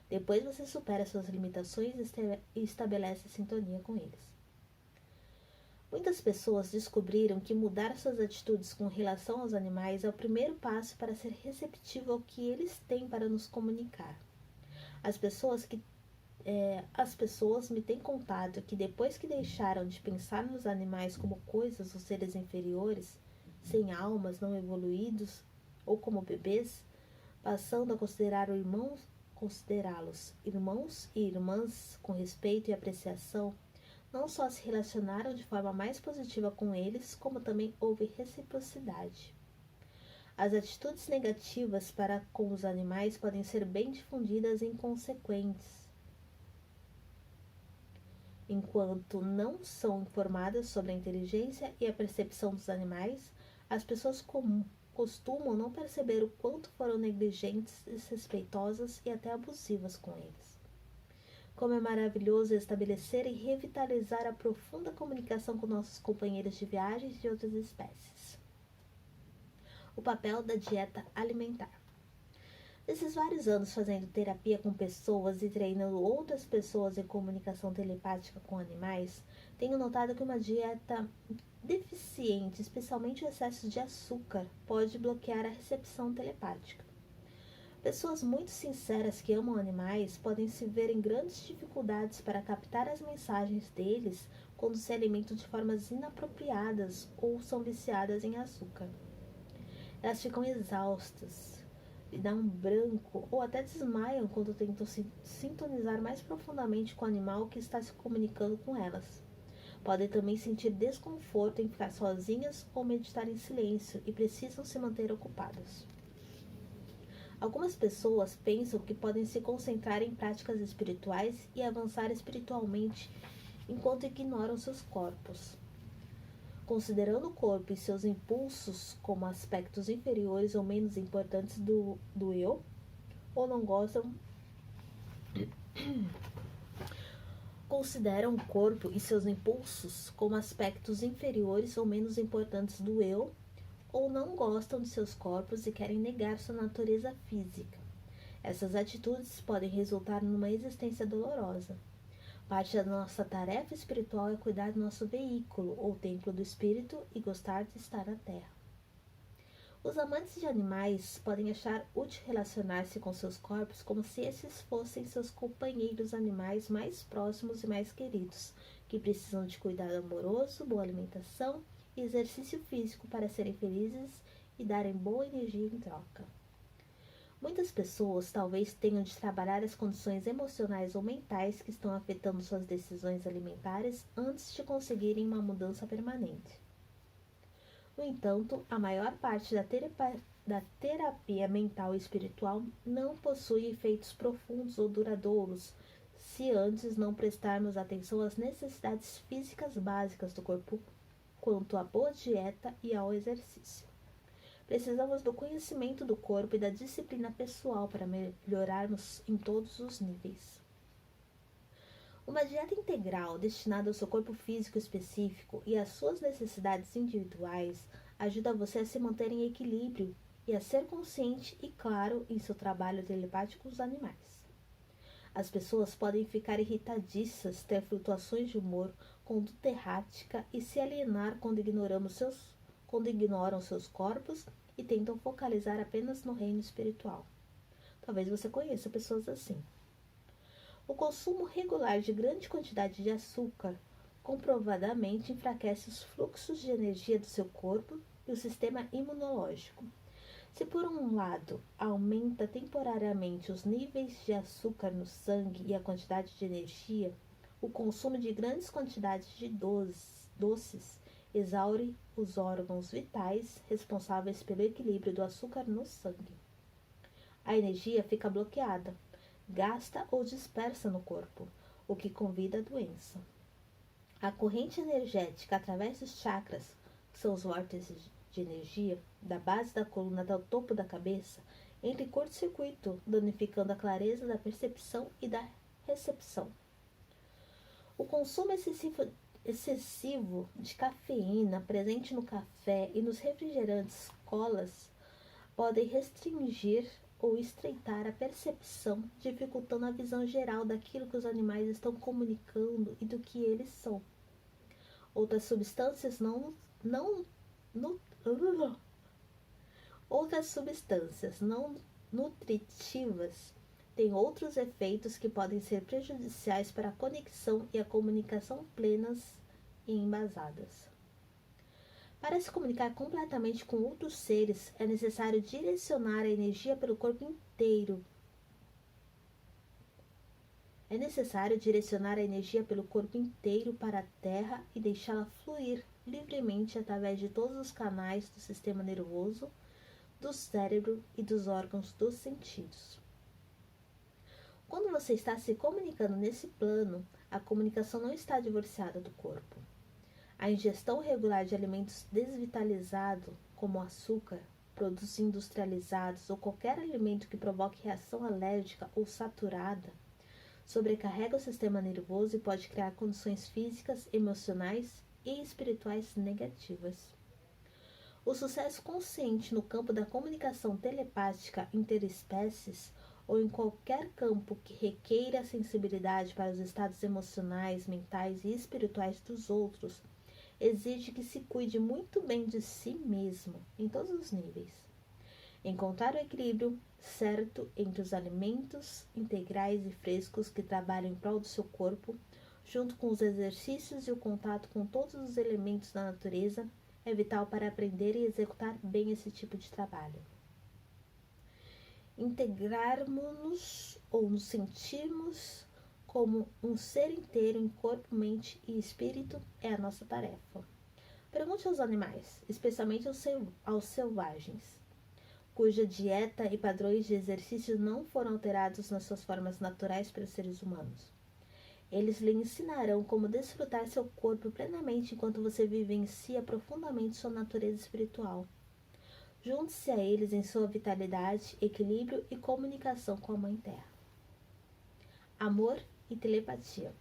Depois você supera suas limitações e estabelece sintonia com eles. Muitas pessoas descobriram que mudar suas atitudes com relação aos animais é o primeiro passo para ser receptivo ao que eles têm para nos comunicar. As pessoas me têm contado que depois que deixaram de pensar nos animais como coisas ou seres inferiores, sem almas, não evoluídos, ou como bebês, passando a considerá-los irmãos e irmãs com respeito e apreciação, não só se relacionaram de forma mais positiva com eles, como também houve reciprocidade. As atitudes negativas para com os animais podem ser bem difundidas e inconsequentes, enquanto não são informadas sobre a inteligência e a percepção dos animais, as pessoas costumam não perceber o quanto foram negligentes, desrespeitosas e até abusivas com eles. Como é maravilhoso estabelecer e revitalizar a profunda comunicação com nossos companheiros de viagens de outras espécies. O papel da dieta alimentar. Nesses vários anos fazendo terapia com pessoas e treinando outras pessoas em comunicação telepática com animais, tenho notado que uma dieta deficiente, especialmente o excesso de açúcar, pode bloquear a recepção telepática. Pessoas muito sinceras que amam animais podem se ver em grandes dificuldades para captar as mensagens deles quando se alimentam de formas inapropriadas ou são viciadas em açúcar. Elas ficam exaustas, lhe dá um branco ou até desmaiam quando tentam se sintonizar mais profundamente com o animal que está se comunicando com elas. Podem também sentir desconforto em ficar sozinhas ou meditar em silêncio e precisam se manter ocupadas. Algumas pessoas pensam que podem se concentrar em práticas espirituais e avançar espiritualmente enquanto ignoram seus corpos. Considerando o corpo e seus impulsos como aspectos inferiores ou menos importantes do eu, ou não gostam, consideram o corpo e seus impulsos como aspectos inferiores ou menos importantes do eu, ou não gostam de seus corpos e querem negar sua natureza física. Essas atitudes podem resultar numa existência dolorosa. Parte da nossa tarefa espiritual é cuidar do nosso veículo, ou templo do espírito, e gostar de estar na Terra. Os amantes de animais podem achar útil relacionar-se com seus corpos como se esses fossem seus companheiros animais mais próximos e mais queridos, que precisam de cuidado amoroso, boa alimentação e exercício físico para serem felizes e darem boa energia em troca. Muitas pessoas talvez tenham de trabalhar as condições emocionais ou mentais que estão afetando suas decisões alimentares antes de conseguirem uma mudança permanente. No entanto, a maior parte da terapia mental e espiritual não possui efeitos profundos ou duradouros se antes não prestarmos atenção às necessidades físicas básicas do corpo quanto à boa dieta e ao exercício. Precisamos do conhecimento do corpo e da disciplina pessoal para melhorarmos em todos os níveis. Uma dieta integral destinada ao seu corpo físico específico e às suas necessidades individuais ajuda você a se manter em equilíbrio e a ser consciente e claro em seu trabalho telepático com os animais. As pessoas podem ficar irritadiças, ter flutuações de humor, conduta errática e se alienar quando ignoram seus corpos e tentam focalizar apenas no reino espiritual. Talvez você conheça pessoas assim. O consumo regular de grande quantidade de açúcar comprovadamente enfraquece os fluxos de energia do seu corpo e o sistema imunológico. Se por um lado aumenta temporariamente os níveis de açúcar no sangue e a quantidade de energia, o consumo de grandes quantidades de doces exaure os órgãos vitais responsáveis pelo equilíbrio do açúcar no sangue. A energia fica bloqueada, gasta ou dispersa no corpo, o que convida à doença. A corrente energética através dos chakras, que são os vórtices de energia, da base da coluna até o topo da cabeça, entra em curto-circuito, danificando a clareza da percepção e da recepção. O consumo excessivo de cafeína presente no café e nos refrigerantes colas podem restringir ou estreitar a percepção, dificultando a visão geral daquilo que os animais estão comunicando e do que eles são. Outras substâncias não nutritivas têm outros efeitos que podem ser prejudiciais para a conexão e a comunicação plenas e embasadas. Para se comunicar completamente com outros seres, é necessário direcionar a energia pelo corpo inteiro. Para a Terra e deixá-la fluir livremente através de todos os canais do sistema nervoso, do cérebro e dos órgãos dos sentidos. Quando você está se comunicando nesse plano, a comunicação não está divorciada do corpo. A ingestão regular de alimentos desvitalizados, como açúcar, produtos industrializados ou qualquer alimento que provoque reação alérgica ou saturada, sobrecarrega o sistema nervoso e pode criar condições físicas, emocionais e espirituais negativas. O sucesso consciente no campo da comunicação telepática interespécies ou em qualquer campo que requeira a sensibilidade para os estados emocionais, mentais e espirituais dos outros exige que se cuide muito bem de si mesmo, em todos os níveis. Encontrar o equilíbrio certo entre os alimentos integrais e frescos que trabalham em prol do seu corpo, junto com os exercícios e o contato com todos os elementos da natureza, é vital para aprender e executar bem esse tipo de trabalho. Integrarmos-nos ou nos sentirmos como um ser inteiro em corpo, mente e espírito é a nossa tarefa. Pergunte aos animais, especialmente aos selvagens, cuja dieta e padrões de exercício não foram alterados nas suas formas naturais para os seres humanos. Eles lhe ensinarão como desfrutar seu corpo plenamente enquanto você vivencia profundamente sua natureza espiritual. Junte-se a eles em sua vitalidade, equilíbrio e comunicação com a Mãe Terra. Amor e telepatia.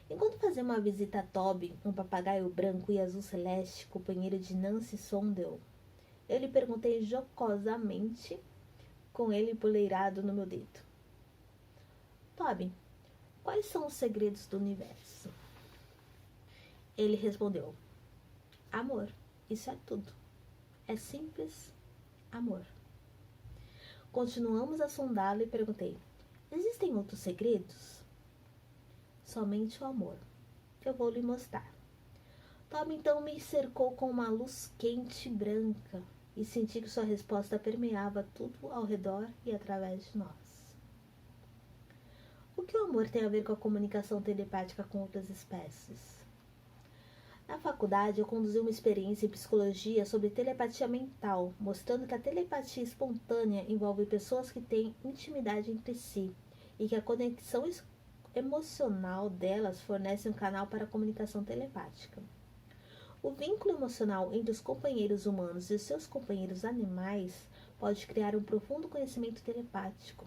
Enquanto fazia uma visita a Toby, um papagaio branco e azul celeste, companheiro de Nancy Sondel, eu lhe perguntei jocosamente, com ele empoleirado no meu dedo: Toby, quais são os segredos do universo? Ele respondeu: amor, isso é tudo. É simples, amor. Continuamos a sondá-lo e perguntei: existem outros segredos? Somente o amor. Eu vou lhe mostrar. Toby então me cercou com uma luz quente e branca e senti que sua resposta permeava tudo ao redor e através de nós. O que o amor tem a ver com a comunicação telepática com outras espécies? Na faculdade, eu conduzi uma experiência em psicologia sobre telepatia mental, mostrando que a telepatia espontânea envolve pessoas que têm intimidade entre si e que a conexão emocional delas fornece um canal para a comunicação telepática. O vínculo emocional entre os companheiros humanos e os seus companheiros animais pode criar um profundo conhecimento telepático.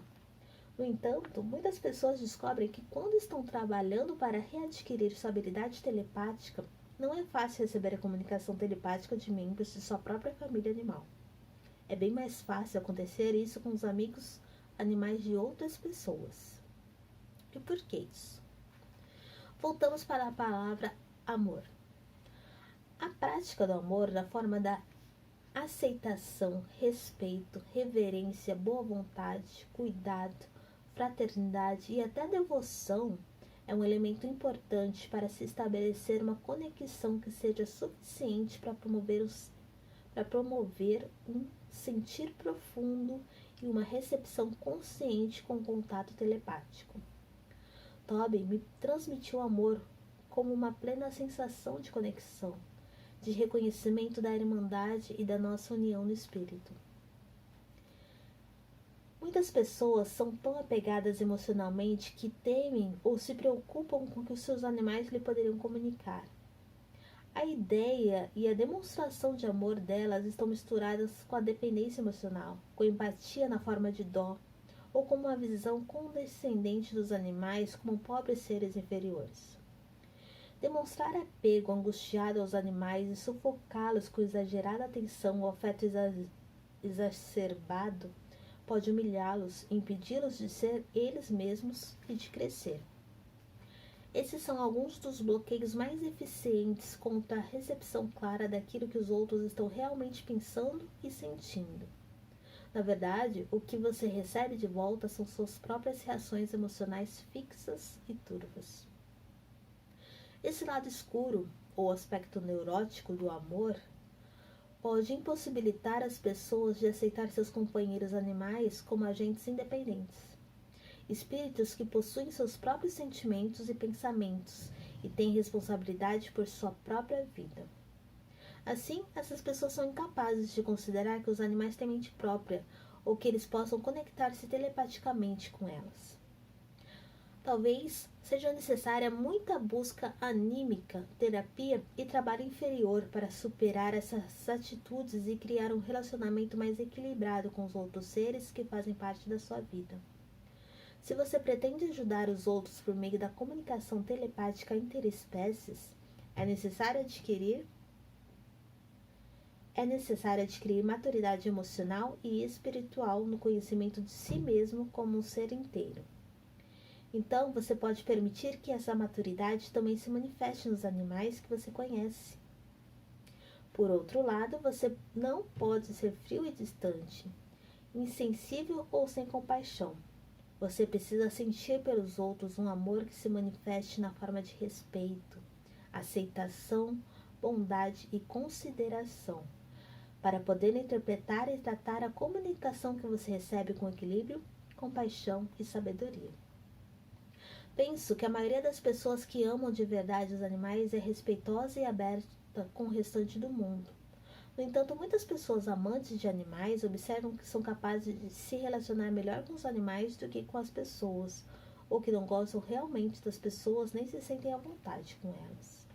No entanto, muitas pessoas descobrem que quando estão trabalhando para readquirir sua habilidade telepática, não é fácil receber a comunicação telepática de membros de sua própria família animal. É bem mais fácil acontecer isso com os amigos animais de outras pessoas. E por que isso? Voltamos para a palavra amor. A prática do amor, na forma da aceitação, respeito, reverência, boa vontade, cuidado, fraternidade e até devoção, é um elemento importante para se estabelecer uma conexão que seja suficiente para promover um sentir profundo e uma recepção consciente com o contato telepático. Tobin me transmitiu amor como uma plena sensação de conexão, de reconhecimento da irmandade e da nossa união no espírito. Muitas pessoas são tão apegadas emocionalmente que temem ou se preocupam com o que os seus animais lhe poderiam comunicar. A ideia e a demonstração de amor delas estão misturadas com a dependência emocional, com empatia na forma de dó, ou com uma visão condescendente dos animais como pobres seres inferiores. Demonstrar apego angustiado aos animais e sufocá-los com exagerada atenção ou afeto exacerbado pode humilhá-los e impedi-los de ser eles mesmos e de crescer. Esses são alguns dos bloqueios mais eficientes contra a recepção clara daquilo que os outros estão realmente pensando e sentindo. Na verdade, o que você recebe de volta são suas próprias reações emocionais fixas e turvas. Esse lado escuro, ou aspecto neurótico do amor, pode impossibilitar as pessoas de aceitar seus companheiros animais como agentes independentes, espíritos que possuem seus próprios sentimentos e pensamentos e têm responsabilidade por sua própria vida. Assim, essas pessoas são incapazes de considerar que os animais têm mente própria ou que eles possam conectar-se telepaticamente com elas. Talvez seja necessária muita busca anímica, terapia e trabalho inferior para superar essas atitudes e criar um relacionamento mais equilibrado com os outros seres que fazem parte da sua vida. Se você pretende ajudar os outros por meio da comunicação telepática interespécies, é necessário adquirir maturidade emocional e espiritual no conhecimento de si mesmo como um ser inteiro. Então, você pode permitir que essa maturidade também se manifeste nos animais que você conhece. Por outro lado, você não pode ser frio e distante, insensível ou sem compaixão. Você precisa sentir pelos outros um amor que se manifeste na forma de respeito, aceitação, bondade e consideração, para poder interpretar e tratar a comunicação que você recebe com equilíbrio, compaixão e sabedoria. Penso que a maioria das pessoas que amam de verdade os animais é respeitosa e aberta com o restante do mundo. No entanto, muitas pessoas amantes de animais observam que são capazes de se relacionar melhor com os animais do que com as pessoas, ou que não gostam realmente das pessoas nem se sentem à vontade com elas.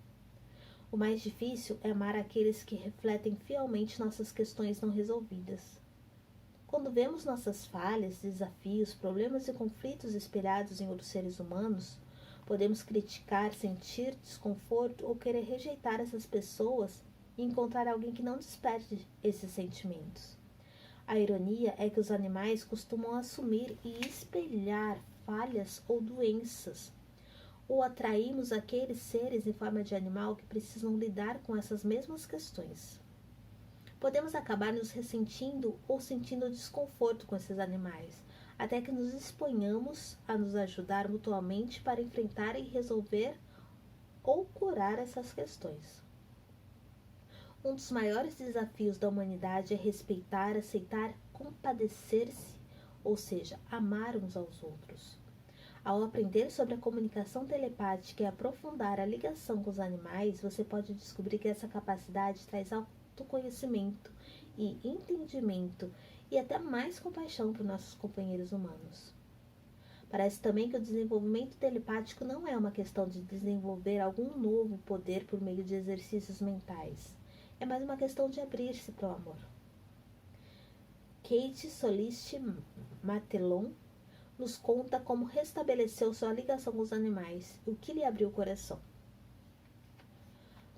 O mais difícil é amar aqueles que refletem fielmente nossas questões não resolvidas. Quando vemos nossas falhas, desafios, problemas e conflitos espelhados em outros seres humanos, podemos criticar, sentir desconforto ou querer rejeitar essas pessoas e encontrar alguém que não desperte esses sentimentos. A ironia é que os animais costumam assumir e espelhar falhas ou doenças, ou atraímos aqueles seres em forma de animal que precisam lidar com essas mesmas questões. Podemos acabar nos ressentindo ou sentindo desconforto com esses animais, até que nos exponhamos a nos ajudar mutuamente para enfrentar e resolver ou curar essas questões. Um dos maiores desafios da humanidade é respeitar, aceitar, compadecer-se, ou seja, amar uns aos outros. Ao aprender sobre a comunicação telepática e aprofundar a ligação com os animais, você pode descobrir que essa capacidade traz autoconhecimento e entendimento e até mais compaixão para nossos companheiros humanos. Parece também que o desenvolvimento telepático não é uma questão de desenvolver algum novo poder por meio de exercícios mentais. É mais uma questão de abrir-se para o amor. Kate Soliste Matelon, nos conta como restabeleceu sua ligação com os animais e o que lhe abriu o coração.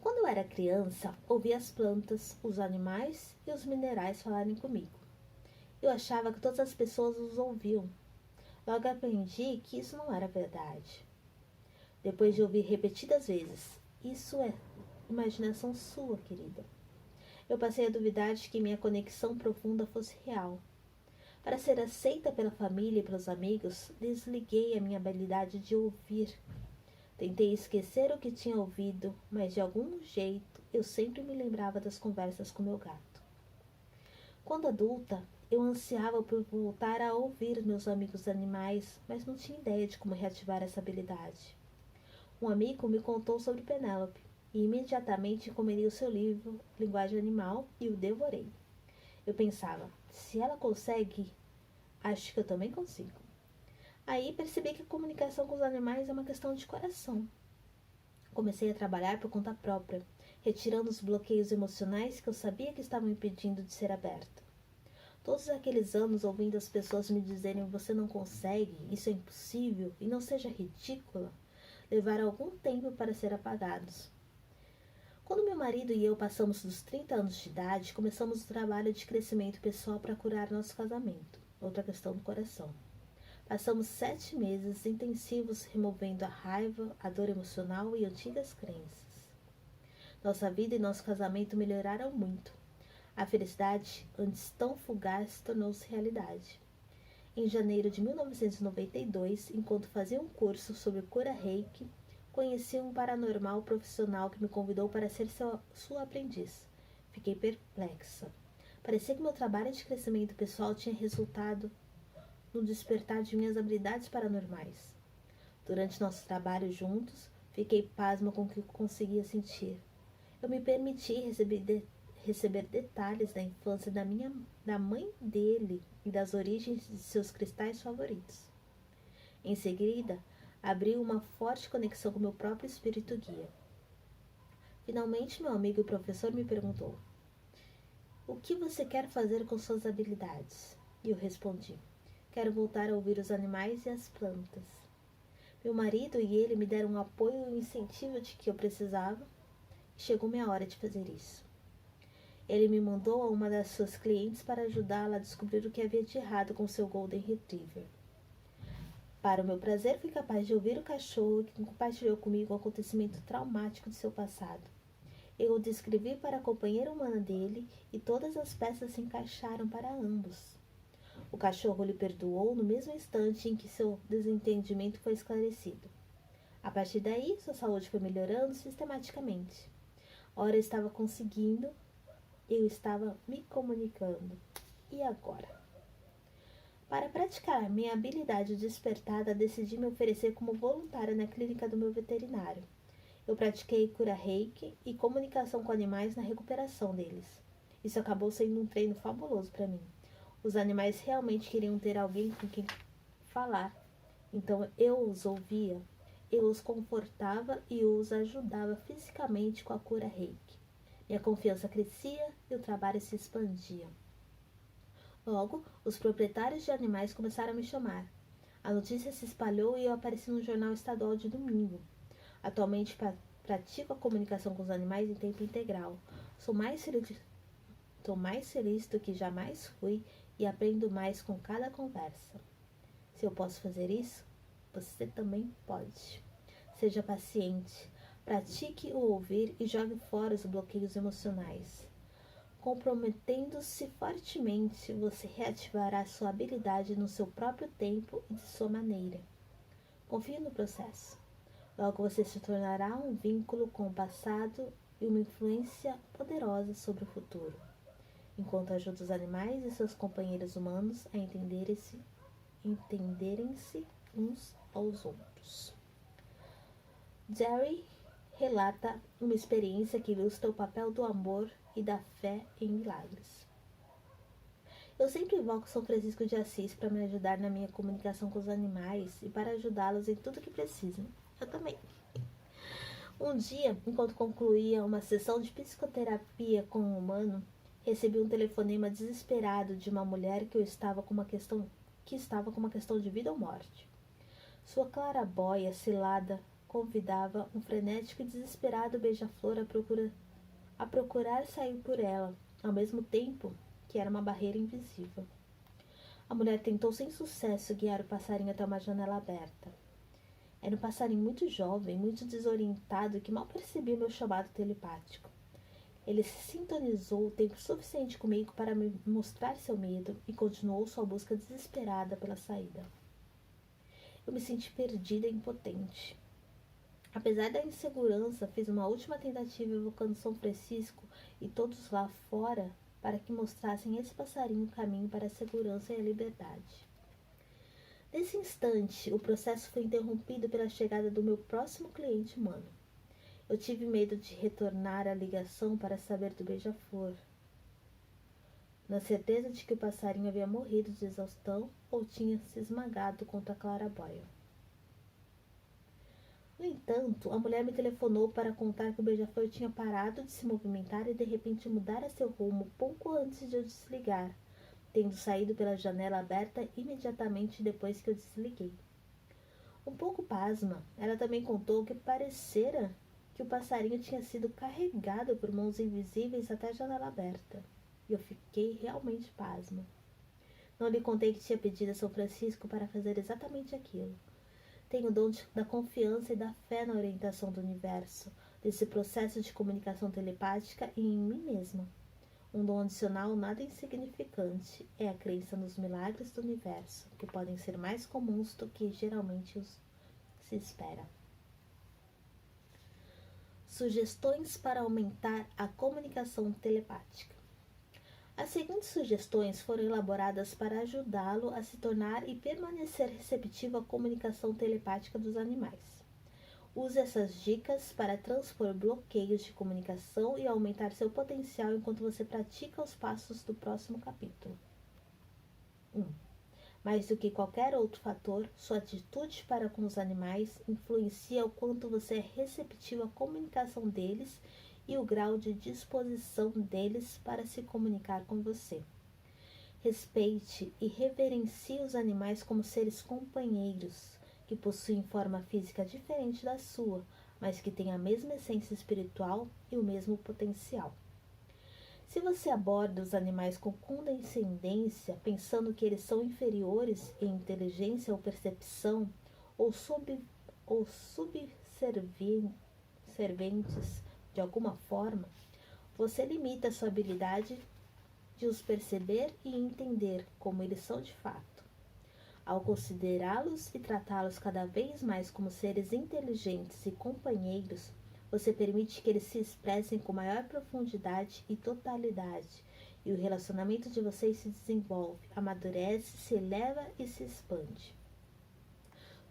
Quando eu era criança, ouvia as plantas, os animais e os minerais falarem comigo. Eu achava que todas as pessoas os ouviam. Logo aprendi que isso não era verdade. Depois de ouvir repetidas vezes, isso é imaginação sua, querida. Eu passei a duvidar de que minha conexão profunda fosse real. Para ser aceita pela família e pelos amigos, desliguei a minha habilidade de ouvir. Tentei esquecer o que tinha ouvido, mas de algum jeito eu sempre me lembrava das conversas com meu gato. Quando adulta, eu ansiava por voltar a ouvir meus amigos animais, mas não tinha ideia de como reativar essa habilidade. Um amigo me contou sobre Penélope e imediatamente encomendei o seu livro, Linguagem Animal, e o devorei. Eu pensava, se ela consegue, acho que eu também consigo. Aí percebi que a comunicação com os animais é uma questão de coração. Comecei a trabalhar por conta própria, retirando os bloqueios emocionais que eu sabia que estavam impedindo de ser aberta. Todos aqueles anos ouvindo as pessoas me dizerem você não consegue, isso é impossível e não seja ridícula, levaram algum tempo para ser apagados. Quando meu marido e eu passamos dos 30 anos de idade, começamos o trabalho de crescimento pessoal para curar nosso casamento, outra questão do coração. Passamos 7 meses intensivos removendo a raiva, a dor emocional e antigas crenças. Nossa vida e nosso casamento melhoraram muito. A felicidade, antes tão fugaz, tornou-se realidade. Em janeiro de 1992, enquanto fazia um curso sobre cura Reiki, conheci um paranormal profissional que me convidou para ser sua aprendiz. Fiquei perplexa. Parecia que meu trabalho de crescimento pessoal tinha resultado no despertar de minhas habilidades paranormais. Durante nosso trabalho juntos, fiquei pasma com o que conseguia sentir. Eu me permiti receber detalhes da infância da mãe dele e das origens de seus cristais favoritos. Em seguida, abri uma forte conexão com meu próprio espírito guia. Finalmente, meu amigo e professor me perguntou: o que você quer fazer com suas habilidades? E eu respondi: quero voltar a ouvir os animais e as plantas. Meu marido e ele me deram o apoio e o incentivo de que eu precisava, e chegou minha hora de fazer isso. Ele me mandou a uma das suas clientes para ajudá-la a descobrir o que havia de errado com seu Golden Retriever. Para o meu prazer, fui capaz de ouvir o cachorro que compartilhou comigo um acontecimento traumático de seu passado. Eu o descrevi para a companheira humana dele e todas as peças se encaixaram para ambos. O cachorro lhe perdoou no mesmo instante em que seu desentendimento foi esclarecido. A partir daí, sua saúde foi melhorando sistematicamente. Ora, eu estava conseguindo, eu estava me comunicando. E agora? Para praticar minha habilidade despertada, decidi me oferecer como voluntária na clínica do meu veterinário. Eu pratiquei cura Reiki e comunicação com animais na recuperação deles. Isso acabou sendo um treino fabuloso para mim. Os animais realmente queriam ter alguém com quem falar. Então eu os ouvia, eu os confortava e os ajudava fisicamente com a cura Reiki. Minha confiança crescia e o trabalho se expandia. Logo, os proprietários de animais começaram a me chamar. A notícia se espalhou e eu apareci no jornal estadual de domingo. Atualmente pratico a comunicação com os animais em tempo integral. Sou mais feliz do que jamais fui e aprendo mais com cada conversa. Se eu posso fazer isso, você também pode. Seja paciente, pratique o ouvir e jogue fora os bloqueios emocionais. Comprometendo-se fortemente, você reativará sua habilidade no seu próprio tempo e de sua maneira. Confie no processo. Logo você se tornará um vínculo com o passado e uma influência poderosa sobre o futuro, enquanto ajuda os animais e seus companheiros humanos a entenderem-se uns aos outros. Jerry relata uma experiência que ilustra o papel do amor e da fé em milagres. Eu sempre invoco São Francisco de Assis para me ajudar na minha comunicação com os animais e para ajudá-los em tudo que precisam. Eu também. Um dia, enquanto concluía uma sessão de psicoterapia com um humano, recebi um telefonema desesperado de uma mulher que eu estava com uma questão que estava com uma questão de vida ou morte. Sua clarabóia cilada convidava um frenético e desesperado beija-flor a procurar sair por ela, ao mesmo tempo que era uma barreira invisível. A mulher tentou sem sucesso guiar o passarinho até uma janela aberta. Era um passarinho muito jovem, muito desorientado, que mal percebia meu chamado telepático. Ele se sintonizou o tempo suficiente comigo para me mostrar seu medo e continuou sua busca desesperada pela saída. Eu me senti perdida e impotente. Apesar da insegurança, fiz uma última tentativa evocando São Francisco e todos lá fora para que mostrassem esse passarinho o caminho para a segurança e a liberdade. Nesse instante, o processo foi interrompido pela chegada do meu próximo cliente humano. Eu tive medo de retornar à ligação para saber do beija-flor, na certeza de que o passarinho havia morrido de exaustão ou tinha se esmagado contra a clarabóia. No entanto, a mulher me telefonou para contar que o beija-flor tinha parado de se movimentar e de repente mudara seu rumo pouco antes de eu desligar, tendo saído pela janela aberta imediatamente depois que eu desliguei. Um pouco pasma, ela também contou que parecera que o passarinho tinha sido carregado por mãos invisíveis até a janela aberta. E eu fiquei realmente pasma. Não lhe contei que tinha pedido a São Francisco para fazer exatamente aquilo. Tenho o dom da confiança e da fé na orientação do universo, desse processo de comunicação telepática e em mim mesma. Um dom adicional nada insignificante é a crença nos milagres do universo, que podem ser mais comuns do que geralmente se espera. Sugestões para aumentar a comunicação telepática. As seguintes sugestões foram elaboradas para ajudá-lo a se tornar e permanecer receptivo à comunicação telepática dos animais. Use essas dicas para transpor bloqueios de comunicação e aumentar seu potencial enquanto você pratica os passos do próximo capítulo. 1. Mais do que qualquer outro fator, sua atitude para com os animais influencia o quanto você é receptivo à comunicação deles e o grau de disposição deles para se comunicar com você. Respeite e reverencie os animais como seres companheiros, que possuem forma física diferente da sua, mas que têm a mesma essência espiritual e o mesmo potencial. Se você aborda os animais com condescendência, pensando que eles são inferiores em inteligência ou percepção, ou subservientes de alguma forma, você limita a sua habilidade de os perceber e entender como eles são de fato. Ao considerá-los e tratá-los cada vez mais como seres inteligentes e companheiros, você permite que eles se expressem com maior profundidade e totalidade, e o relacionamento de vocês se desenvolve, amadurece, se eleva e se expande.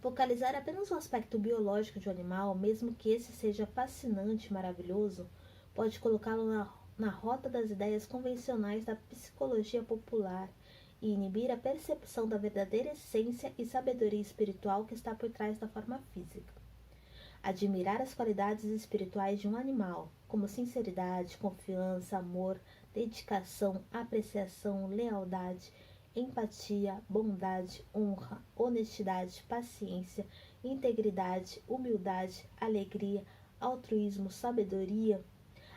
Focalizar apenas o aspecto biológico de um animal, mesmo que esse seja fascinante e maravilhoso, pode colocá-lo na rota das ideias convencionais da psicologia popular e inibir a percepção da verdadeira essência e sabedoria espiritual que está por trás da forma física. Admirar as qualidades espirituais de um animal, como sinceridade, confiança, amor, dedicação, apreciação, lealdade, empatia, bondade, honra, honestidade, paciência, integridade, humildade, alegria, altruísmo, sabedoria,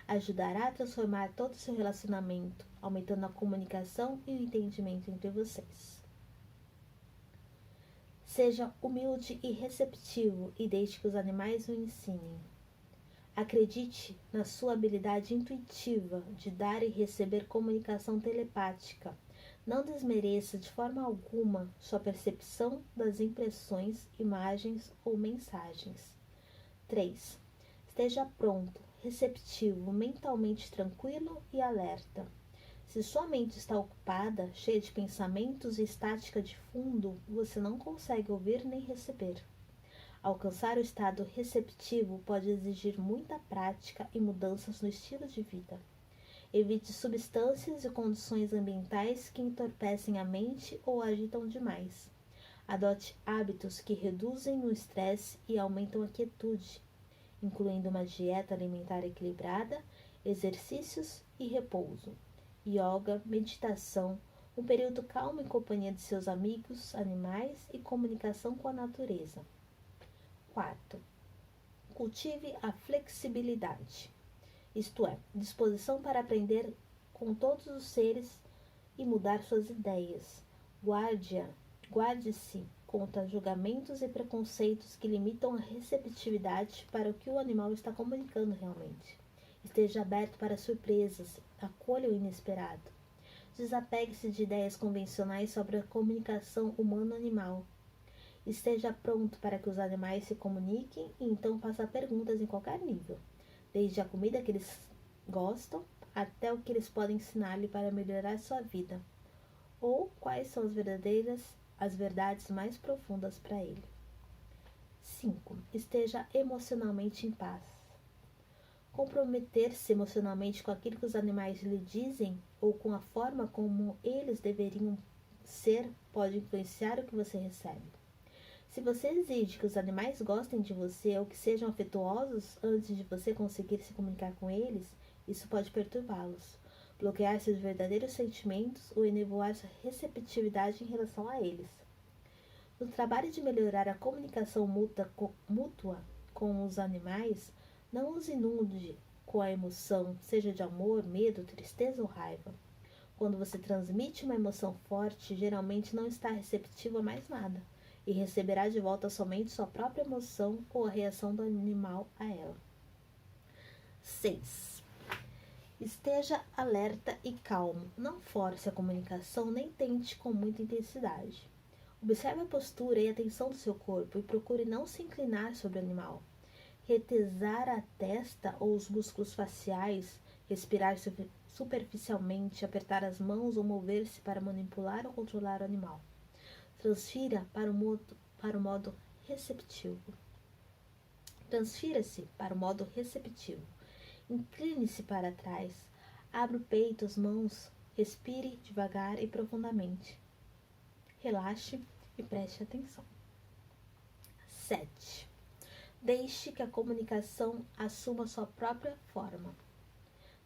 ajudará a transformar todo o seu relacionamento, aumentando a comunicação e o entendimento entre vocês. Seja humilde e receptivo e deixe que os animais o ensinem. Acredite na sua habilidade intuitiva de dar e receber comunicação telepática. Não desmereça de forma alguma sua percepção das impressões, imagens ou mensagens. 3. Esteja pronto, receptivo, mentalmente tranquilo e alerta. Se sua mente está ocupada, cheia de pensamentos e estática de fundo, você não consegue ouvir nem receber. Alcançar o estado receptivo pode exigir muita prática e mudanças no estilo de vida. Evite substâncias e condições ambientais que entorpecem a mente ou agitam demais. Adote hábitos que reduzem o estresse e aumentam a quietude, incluindo uma dieta alimentar equilibrada, exercícios e repouso. Yoga, meditação, Um período calmo em companhia de seus amigos, animais e comunicação com a natureza. Quarto, cultive a flexibilidade, isto é, disposição para aprender com todos os seres e mudar suas ideias. Guarde-se contra julgamentos e preconceitos que limitam a receptividade para o que o animal está comunicando realmente. Esteja aberto para surpresas, acolha o inesperado. Desapegue-se de ideias convencionais sobre a comunicação humano-animal. Esteja pronto para que os animais se comuniquem e então faça perguntas em qualquer nível, desde a comida que eles gostam até o que eles podem ensinar-lhe para melhorar sua vida, ou quais são as verdades mais profundas para ele. 5. Esteja emocionalmente em paz. Comprometer-se emocionalmente com aquilo que os animais lhe dizem ou com a forma como eles deveriam ser pode influenciar o que você recebe. Se você exige que os animais gostem de você ou que sejam afetuosos antes de você conseguir se comunicar com eles, isso pode perturbá-los, bloquear seus verdadeiros sentimentos ou enevoar sua receptividade em relação a eles. No trabalho de melhorar a comunicação mútua com os animais, não os inunde com a emoção, seja de amor, medo, tristeza ou raiva. Quando você transmite uma emoção forte, geralmente não está receptivo a mais nada e receberá de volta somente sua própria emoção ou a reação do animal a ela. 6. Esteja alerta e calmo. Não force a comunicação nem tente com muita intensidade. Observe a postura e a tensão do seu corpo e procure não se inclinar sobre o animal. Retesar a testa ou os músculos faciais, respirar superficialmente, apertar as mãos ou mover-se para manipular ou controlar o animal. Transfira-se para o modo receptivo. Incline-se para trás. Abra o peito, as mãos. Respire devagar e profundamente. Relaxe e preste atenção. 7. Deixe que a comunicação assuma sua própria forma.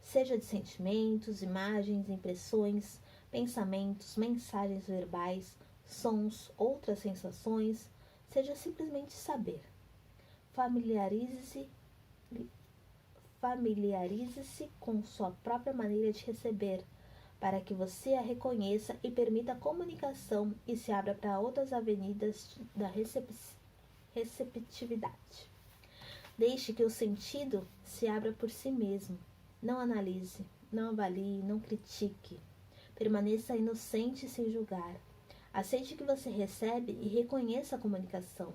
Seja de sentimentos, imagens, impressões, pensamentos, mensagens verbais, sons, outras sensações, seja simplesmente saber. Familiarize-se com sua própria maneira de receber, para que você a reconheça e permita a comunicação e se abra para outras avenidas da receptividade. Deixe que o sentido se abra por si mesmo. Não analise, não avalie, não critique. Permaneça inocente sem julgar. Aceite o que você recebe e reconheça a comunicação.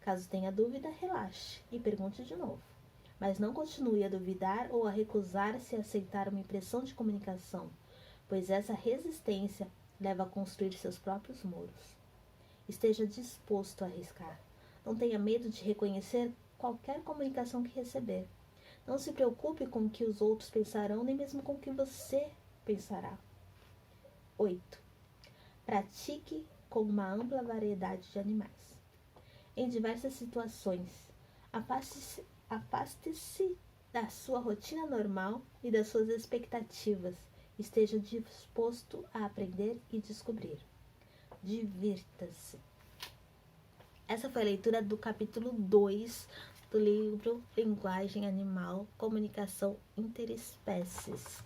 Caso tenha dúvida, relaxe e pergunte de novo. Mas não continue a duvidar ou a recusar-se a aceitar uma impressão de comunicação, pois essa resistência leva a construir seus próprios muros. Esteja disposto a arriscar. Não tenha medo de reconhecer qualquer comunicação que receber. Não se preocupe com o que os outros pensarão, nem mesmo com o que você pensará. 8. Pratique com uma ampla variedade de animais. Em diversas situações, afaste-se da sua rotina normal e das suas expectativas. Esteja disposto a aprender e descobrir. Divirta-se. Essa foi a leitura do capítulo 2 do livro Linguagem Animal, Comunicação Interespécies.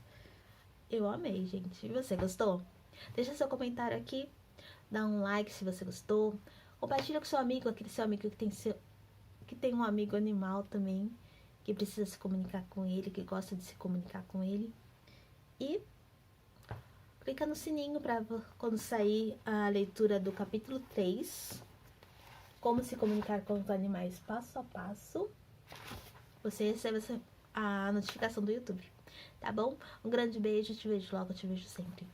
Eu amei, gente. E você gostou? Deixa seu comentário aqui, dá um like se você gostou. Compartilha com seu amigo, aquele seu amigo que tem um amigo animal também, que precisa se comunicar com ele, que gosta de se comunicar com ele. E clica no sininho para quando sair a leitura do capítulo 3, como se comunicar com os animais passo a passo, você recebe a notificação do YouTube, tá bom? Um grande beijo, te vejo logo, te vejo sempre.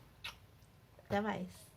Até mais!